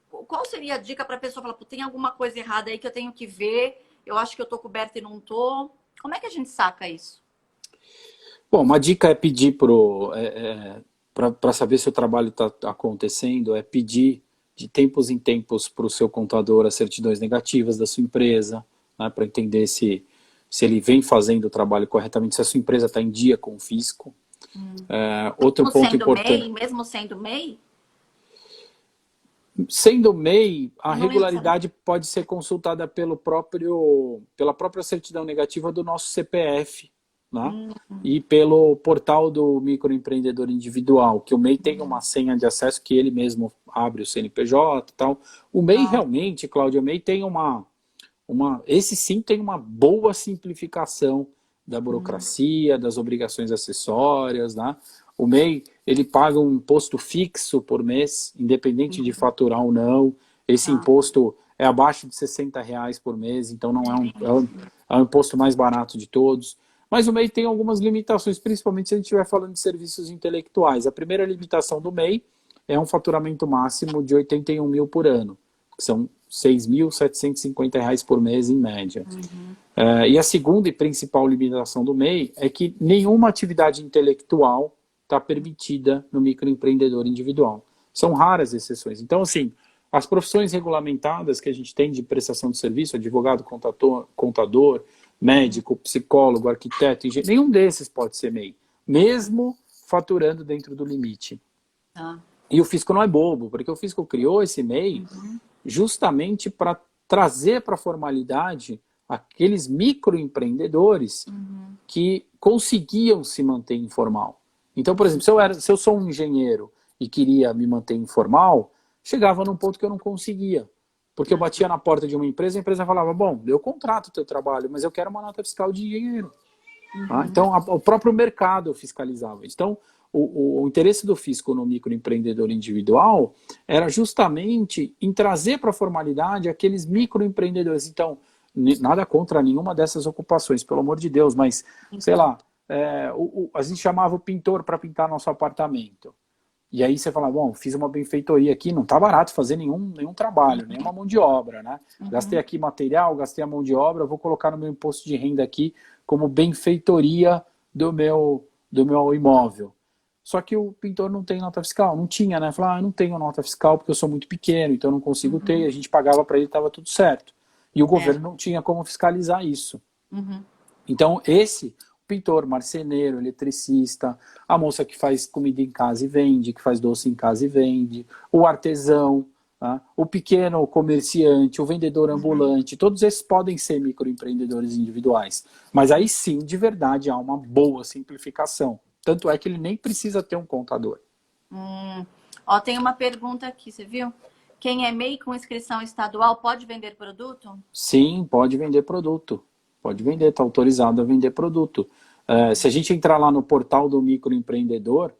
Qual seria a dica para a pessoa falar, tem alguma coisa errada aí que eu tenho que ver, eu acho que eu tô coberta e não tô? Como é que a gente saca isso? Bom, uma dica é pedir para saber se o trabalho está acontecendo, é pedir de tempos em tempos para o seu contador as certidões negativas da sua empresa, né, para entender se ele vem fazendo o trabalho corretamente, se a sua empresa está em dia com o fisco. Outro Mesmo ponto sendo importante. MEI, mesmo sendo MEI? Sendo MEI, a Não lembro. regularidade pode ser consultada pela própria certidão negativa do nosso CPF, né? E pelo portal do microempreendedor individual, que o MEI tem uma senha de acesso que ele mesmo abre o CNPJ e tal. O MEI realmente, Cláudia, o MEI tem esse sim tem uma boa simplificação da burocracia, das obrigações acessórias, né? O MEI, ele paga um imposto fixo por mês, independente de faturar ou não. Esse imposto é abaixo de R$ 60 por mês, então não é um imposto mais barato de todos. Mas o MEI tem algumas limitações, principalmente se a gente estiver falando de serviços intelectuais. A primeira limitação do MEI é um faturamento máximo de 81 mil por ano, que são R$ 6.750 por mês em média. E a segunda e principal limitação do MEI é que nenhuma atividade intelectual está permitida no microempreendedor individual. São raras exceções. Então, assim, as profissões regulamentadas que a gente tem de prestação de serviço, advogado, contador, médico, psicólogo, arquiteto, engenheiro, nenhum desses pode ser MEI, mesmo faturando dentro do limite. E o fisco não é bobo, porque o fisco criou esse MEI justamente para trazer para a formalidade aqueles microempreendedores que conseguiam se manter informal. Então, por exemplo, se eu sou um engenheiro e queria me manter informal, chegava num ponto que eu não conseguia. Porque eu batia na porta de uma empresa, a empresa falava, bom, eu contrato o teu trabalho, mas eu quero uma nota fiscal de engenheiro. Então, o próprio mercado fiscalizava. Então, o interesse do fisco no microempreendedor individual era justamente em trazer para a formalidade aqueles microempreendedores. Então, nada contra nenhuma dessas ocupações, pelo amor de Deus, mas, sei lá, a gente chamava o pintor para pintar nosso apartamento. E aí você fala, bom, fiz uma benfeitoria aqui, não tá barato fazer nenhum trabalho, nenhuma mão de obra, né? Gastei aqui material, gastei a mão de obra, vou colocar no meu imposto de renda aqui como benfeitoria do meu imóvel. Só que o pintor não tem nota fiscal, não tinha, né? Falei, eu não tenho nota fiscal porque eu sou muito pequeno, então eu não consigo ter, a gente pagava para ele, estava tudo certo. E o governo não tinha como fiscalizar isso. Então esse pintor, marceneiro, eletricista, a moça que faz comida em casa e vende, que faz doce em casa e vende, o artesão, tá? O pequeno comerciante, o vendedor ambulante, todos esses podem ser microempreendedores individuais. Mas aí sim, de verdade, há uma boa simplificação. Tanto é que ele nem precisa ter um contador. Ó, tem uma pergunta aqui, você viu? Quem é MEI com inscrição estadual pode vender produto? Sim, pode vender produto. Pode vender, está autorizado a vender produto. Se a gente entrar lá no portal do microempreendedor,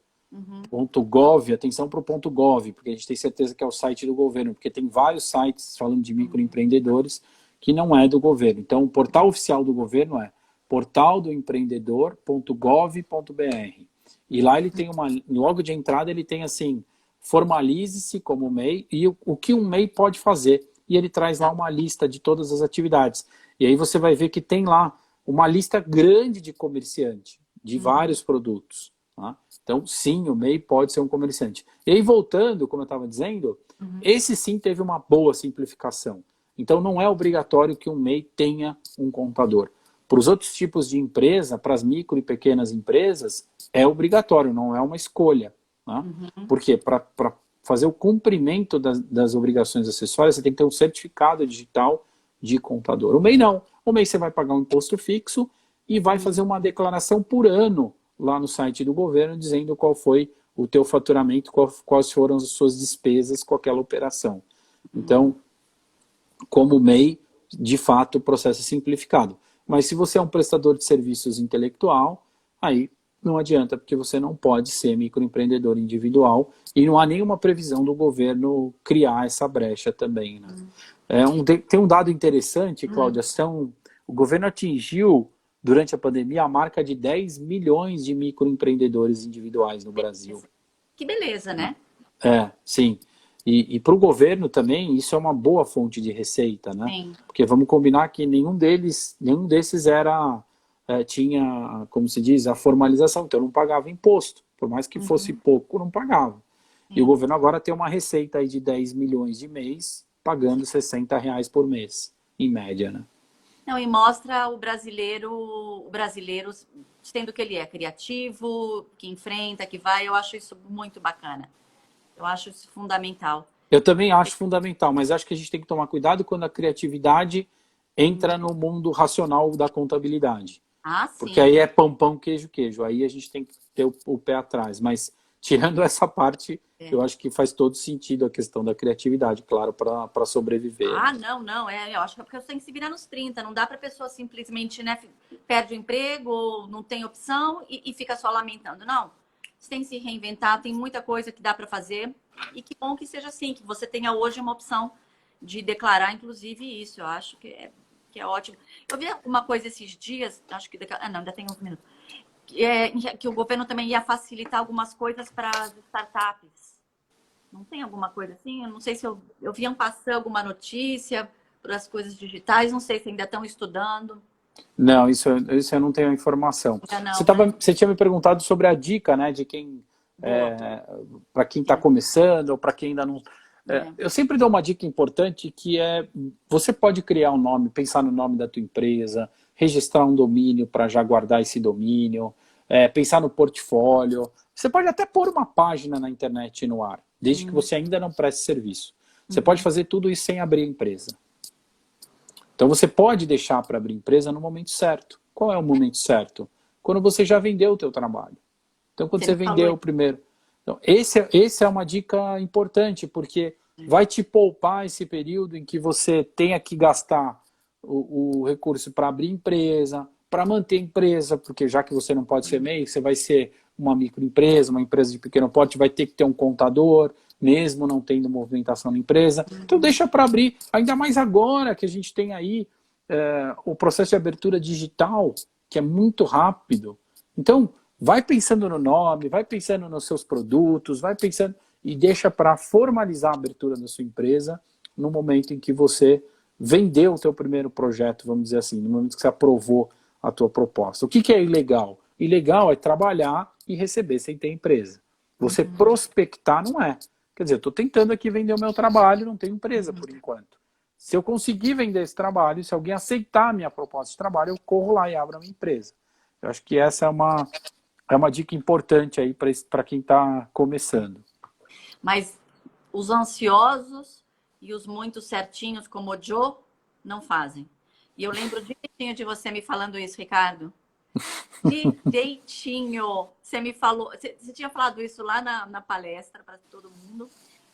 .gov, atenção para o .gov, porque a gente tem certeza que é o site do governo, porque tem vários sites falando de microempreendedores que não é do governo. Então, o portal oficial do governo é portaldoempreendedor.gov.br. E lá ele tem logo de entrada ele tem assim, formalize-se como MEI e o que um MEI pode fazer. E ele traz lá uma lista de todas as atividades. E aí você vai ver que tem lá uma lista grande de comerciante, de vários produtos. Tá? Então, sim, o MEI pode ser um comerciante. E aí, voltando, como eu estava dizendo, esse sim teve uma boa simplificação. Então, não é obrigatório que um MEI tenha um contador. Para os outros tipos de empresa, para as micro e pequenas empresas, é obrigatório, não é uma escolha. Tá? Porque para fazer o cumprimento das obrigações acessórias, você tem que ter um certificado digital de contador. O MEI não. O MEI você vai pagar um imposto fixo e vai fazer uma declaração por ano lá no site do governo dizendo qual foi o teu faturamento, quais foram as suas despesas com aquela operação. Então, como MEI, de fato, o processo é simplificado. Mas se você é um prestador de serviços intelectual, aí não adianta, porque você não pode ser microempreendedor individual e não há nenhuma previsão do governo criar essa brecha também. Né? Tem um dado interessante, Cláudia, o governo atingiu, durante a pandemia, a marca de 10 milhões de microempreendedores individuais no Brasil. Que beleza, né? Sim. E para o governo também, isso é uma boa fonte de receita, né? Sim. Porque vamos combinar que nenhum desses tinha, como se diz, a formalização, então não pagava imposto. Por mais que fosse pouco, não pagava. Sim. E o governo agora tem uma receita aí de 10 milhões de mês, pagando R$60 por mês, em média, né? Não, e mostra o brasileiro sendo que ele é criativo, que enfrenta, que vai. Eu acho isso muito bacana. Eu acho isso fundamental. Eu também acho fundamental, mas acho que a gente tem que tomar cuidado quando a criatividade entra no mundo racional da contabilidade. Sim. Porque aí é pão, pão, queijo, queijo. Aí a gente tem que ter o pé atrás. Mas, tirando essa parte, eu acho que faz todo sentido a questão da criatividade, claro, para sobreviver. Não. Eu acho que é porque você tem que se virar nos 30. Não dá para a pessoa simplesmente, né, perde o emprego, ou não tem opção e fica só lamentando. Não. Você tem que se reinventar, tem muita coisa que dá para fazer. E que bom que seja assim, que você tenha hoje uma opção de declarar, inclusive, isso. Eu acho que é ótimo. Eu vi uma coisa esses dias, acho que... ainda tem uns minutos. Que o governo também ia facilitar algumas coisas para as startups. Não tem alguma coisa assim? Eu não sei se eu vi passar alguma notícia para as coisas digitais. Não sei se ainda estão estudando. Não, isso eu não tenho informação. Você tinha me perguntado sobre a dica, né, de quem... para quem está começando ou para quem ainda não... Eu sempre dou uma dica importante que você pode criar um nome, pensar no nome da tua empresa, registrar um domínio para já guardar esse domínio, pensar no portfólio. Você pode até pôr uma página na internet no ar, desde que você ainda não preste serviço. Você pode fazer tudo isso sem abrir a empresa. Então você pode deixar para abrir empresa no momento certo. Qual é o momento certo? Quando você já vendeu o teu trabalho. Então quando você vendeu o primeiro... Então, esse é uma dica importante, porque vai te poupar esse período em que você tenha que gastar o recurso para abrir empresa, para manter empresa, porque já que você não pode ser MEI, você vai ser uma microempresa, uma empresa de pequeno porte, vai ter que ter um contador, mesmo não tendo movimentação na empresa. Então deixa para abrir, ainda mais agora que a gente tem aí o processo de abertura digital, que é muito rápido. Então, vai pensando no nome, vai pensando nos seus produtos, vai pensando e deixa para formalizar a abertura da sua empresa no momento em que você vendeu o teu primeiro projeto, vamos dizer assim, no momento que você aprovou a tua proposta. O que é ilegal? Ilegal é trabalhar e receber sem ter empresa. Você prospectar não é. Quer dizer, eu estou tentando aqui vender o meu trabalho, não tenho empresa por enquanto. Se eu conseguir vender esse trabalho, se alguém aceitar a minha proposta de trabalho, eu corro lá e abro a minha empresa. Eu acho que essa é uma dica importante aí para quem está começando. Mas os ansiosos e os muito certinhos, como o Joe, não fazem. E eu lembro direitinho de você me falando isso, Ricardo. Direitinho. Você me falou, você tinha falado isso lá na palestra para todo mundo,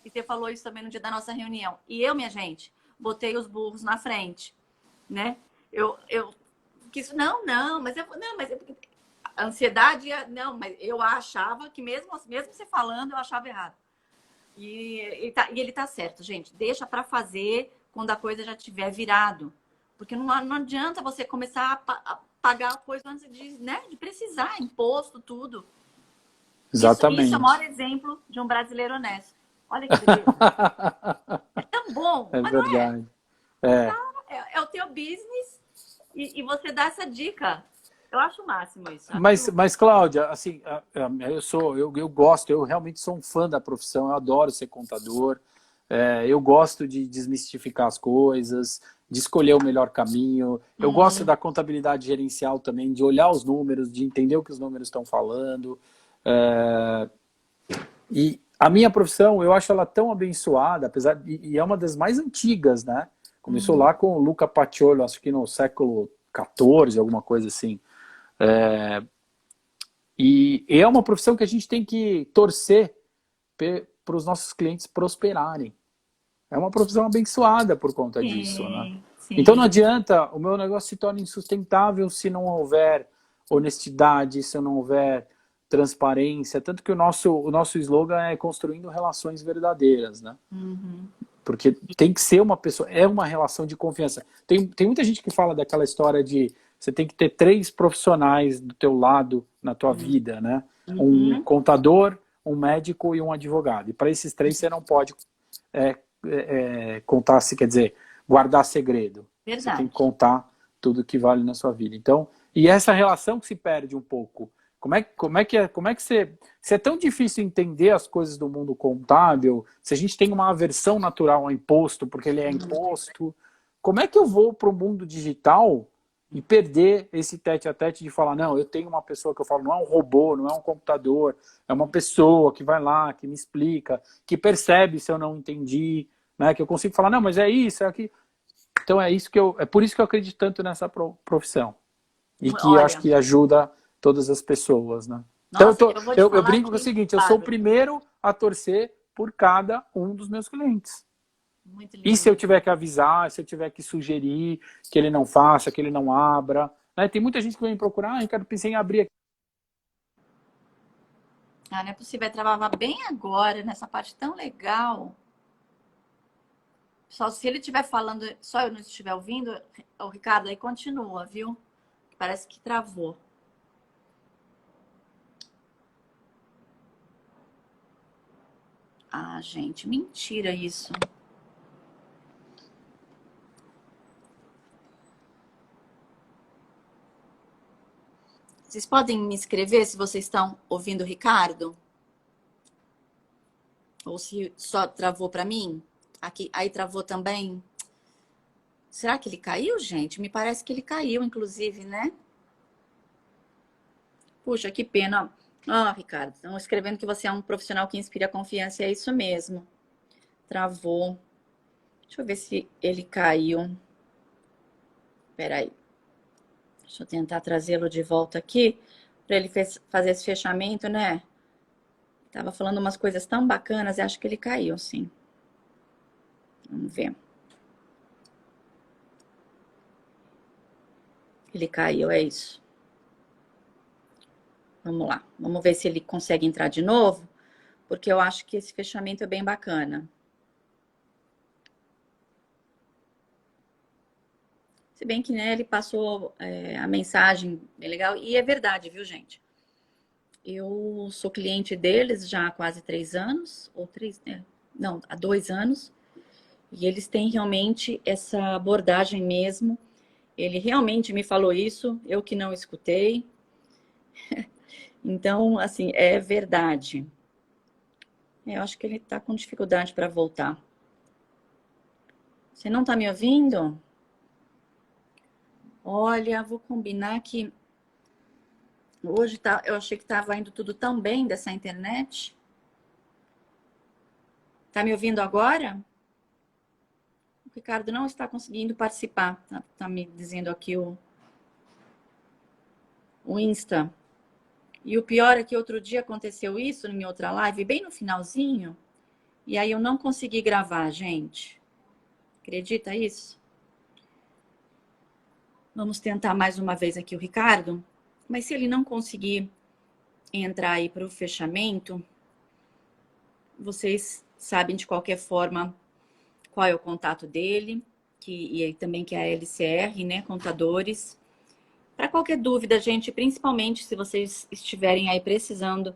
e você falou isso também no dia da nossa reunião. E eu, minha gente, botei os burros na frente, né? Eu quis, mas a ansiedade, não, mas eu achava que mesmo você falando, eu achava errado. E ele tá certo, gente. Deixa para fazer quando a coisa já tiver virado. Porque não adianta você começar a pagar a coisa antes de precisar, imposto, tudo. Exatamente. Isso é o maior exemplo de um brasileiro honesto. Olha que beleza. É tão bom, É mas verdade. não é. É o teu business e você dá essa dica. Eu acho o máximo isso. Mas Cláudia, assim, eu gosto, eu realmente sou um fã da profissão, eu adoro ser contador, eu gosto de desmistificar as coisas, de escolher o melhor caminho, eu gosto da contabilidade gerencial também, de olhar os números, de entender o que os números estão falando. E a minha profissão, eu acho ela tão abençoada, e é uma das mais antigas, né? Começou lá com o Luca Paciolo, acho que no século XIV, alguma coisa assim. E é uma profissão que a gente tem que torcer para os nossos clientes prosperarem. É uma profissão abençoada por conta disso, né? Sim. Então não adianta, o meu negócio se torna insustentável se não houver honestidade, se não houver transparência. Tanto que o nosso slogan é construindo relações verdadeiras, né? Porque tem que ser uma pessoa, é uma relação de confiança. Tem muita gente que fala daquela história de você tem que ter 3 profissionais do teu lado na tua vida, né? Um contador, um médico e um advogado. E para esses 3 você não pode contar, se quer dizer, guardar segredo. Verdade. Você tem que contar tudo que vale na sua vida. Então, e essa relação que se perde um pouco. Como é que você... Se é tão difícil entender as coisas do mundo contábil, se a gente tem uma aversão natural ao imposto, porque ele é imposto, como é que eu vou para o mundo digital e perder esse tete-a-tete de falar, não, eu tenho uma pessoa que eu falo, não é um robô, não é um computador, é uma pessoa que vai lá, que me explica, que percebe se eu não entendi, né, que eu consigo falar, não, mas é isso, é aqui. Então é por isso que eu acredito tanto nessa profissão. E que eu acho que ajuda todas as pessoas, né? Nossa, Então eu falar brinco com o seguinte, eu sou o primeiro a torcer por cada um dos meus clientes. Muito lindo. E se eu tiver que avisar, se eu tiver que sugerir que ele não faça, que ele não abra, né? Tem muita gente que vem me procurar, Ricardo, pensei em abrir aqui. Não é possível, vai trabalhar bem agora, nessa parte tão legal. Só se ele estiver falando, só eu não estiver ouvindo, o Ricardo aí continua, viu? Parece que travou. Ah, gente, mentira isso. Vocês podem me escrever se vocês estão ouvindo o Ricardo? Ou se só travou para mim? Aqui, aí travou também. Será que ele caiu, gente? Me parece que ele caiu, inclusive, né? Puxa, que pena. Ah, Ricardo, estão escrevendo que você é um profissional que inspira confiança, e é isso mesmo. Travou. Deixa eu ver se ele caiu. Espera aí. Deixa eu tentar trazê-lo de volta aqui para ele fazer esse fechamento, né? Tava falando umas coisas tão bacanas e acho que ele caiu, sim. Vamos ver. Ele caiu, é isso. Vamos lá. Vamos ver se ele consegue entrar de novo, porque eu acho que esse fechamento é bem bacana. Se bem que, né, ele passou a mensagem bem legal. E é verdade, viu, gente? Eu sou cliente deles já há quase 3 anos, não, há 2 anos. E eles têm realmente essa abordagem mesmo. Ele realmente me falou isso, eu que não escutei. Então, assim, é verdade. Eu acho que ele está com dificuldade para voltar. Você não está me ouvindo? Olha, vou combinar que hoje eu achei que estava indo tudo tão bem dessa internet. Tá me ouvindo agora? O Ricardo não está conseguindo participar. Tá me dizendo aqui o Insta. E o pior é que outro dia aconteceu isso em outra live, bem no finalzinho, e aí eu não consegui gravar, gente. Acredita isso? Vamos tentar mais uma vez aqui o Ricardo. Mas se ele não conseguir entrar aí para o fechamento, vocês sabem de qualquer forma qual é o contato dele, e também que é a LCR, né, contadores. Para qualquer dúvida, gente, principalmente se vocês estiverem aí precisando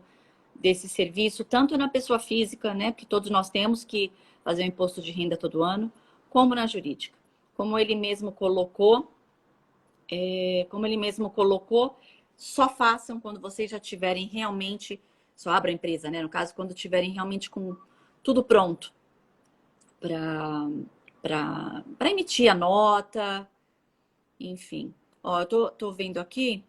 desse serviço, tanto na pessoa física, né, porque todos nós temos que fazer o imposto de renda todo ano, como na jurídica. Como ele mesmo colocou, só façam quando vocês já tiverem realmente, só abra a empresa, né, no caso, quando tiverem realmente com tudo pronto para emitir a nota, enfim. Ó, eu tô vendo aqui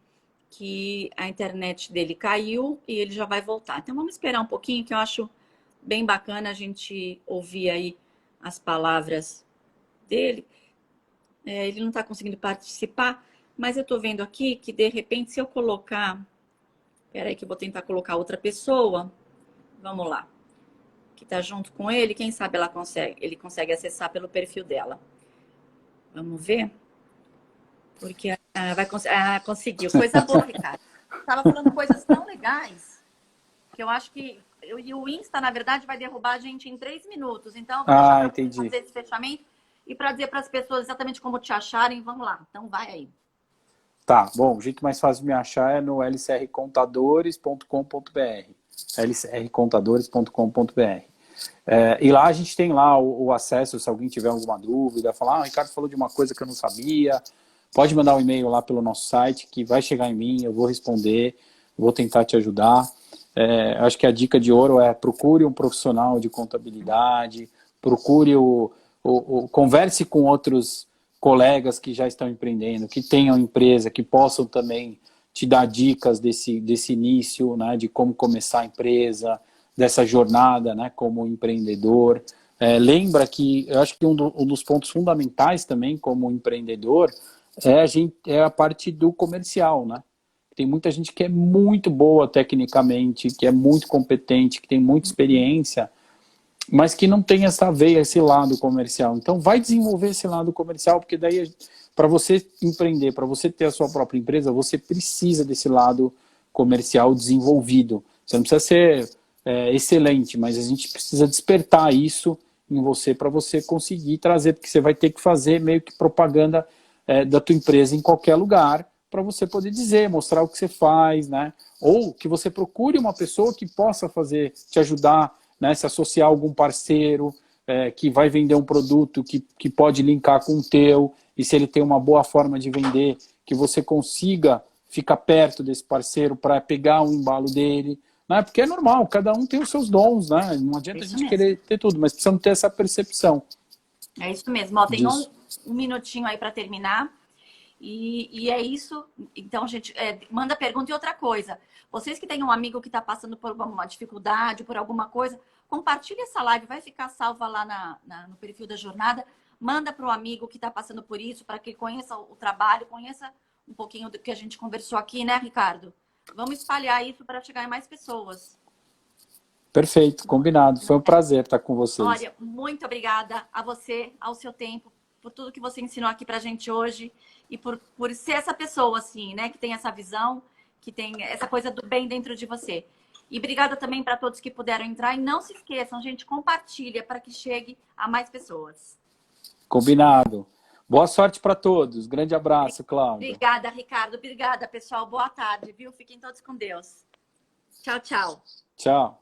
que a internet dele caiu e ele já vai voltar. Então vamos esperar um pouquinho, que eu acho bem bacana a gente ouvir aí as palavras dele. Ele não está conseguindo participar, mas eu tô vendo aqui que de repente se eu colocar... Peraí que eu vou tentar colocar outra pessoa. Vamos lá. Que tá junto com ele, quem sabe ele consegue acessar pelo perfil dela. Vamos ver? Porque conseguiu. Coisa boa, Ricardo. Tava falando coisas tão legais que eu acho que e o Insta, na verdade, vai derrubar a gente em 3 minutos. Então, eu vou deixar para você fazer esse fechamento e para dizer para as pessoas exatamente como te acharem. Vamos lá. Então, vai aí. Tá, bom, o jeito mais fácil de me achar é no lcrcontadores.com.br, lcrcontadores.com.br. E lá a gente tem lá o acesso, se alguém tiver alguma dúvida, falar, o Ricardo falou de uma coisa que eu não sabia, pode mandar um e-mail lá pelo nosso site, que vai chegar em mim, eu vou responder, vou tentar te ajudar. Acho que a dica de ouro é procure um profissional de contabilidade, procure converse com outros colegas que já estão empreendendo, que tenham empresa, que possam também te dar dicas desse início, né, de como começar a empresa, dessa jornada, né, como empreendedor. Lembra que eu acho que um dos pontos fundamentais também como empreendedor é a parte do comercial, né? Tem muita gente que é muito boa tecnicamente, que é muito competente, que tem muita experiência, mas que não tem essa veia, esse lado comercial. Então vai desenvolver esse lado comercial, porque daí para você empreender, para você ter a sua própria empresa, você precisa desse lado comercial desenvolvido. Você não precisa ser excelente, mas a gente precisa despertar isso em você para você conseguir trazer, porque você vai ter que fazer meio que propaganda da tua empresa em qualquer lugar, para você poder dizer, mostrar o que você faz, né? Ou que você procure uma pessoa que possa te ajudar, né? Se associar a algum parceiro que vai vender um produto que pode linkar com o teu, e se ele tem uma boa forma de vender, que você consiga ficar perto desse parceiro para pegar o embalo dele, né? Porque é normal, cada um tem os seus dons, né? Não adianta a gente querer ter tudo, mas precisamos ter essa percepção. É isso mesmo. Ó, tem um minutinho aí para terminar. E é isso. Então, gente, manda pergunta. E outra coisa, vocês que têm um amigo que está passando por uma dificuldade, por alguma coisa, compartilha essa live, vai ficar salva lá no perfil da jornada. Manda para o amigo que está passando por isso, para que ele conheça o trabalho, conheça um pouquinho do que a gente conversou aqui, né, Ricardo? Vamos espalhar isso para chegar em mais pessoas. Perfeito, combinado. Foi um prazer estar com vocês. Olha, muito obrigada a você, ao seu tempo, por tudo que você ensinou aqui pra gente hoje e por ser essa pessoa, assim, né? Que tem essa visão, que tem essa coisa do bem dentro de você. E obrigada também para todos que puderam entrar. E não se esqueçam, gente, compartilha para que chegue a mais pessoas. Combinado. Boa sorte para todos. Grande abraço, Cláudia. Obrigada, Ricardo. Obrigada, pessoal. Boa tarde, viu? Fiquem todos com Deus. Tchau, tchau. Tchau.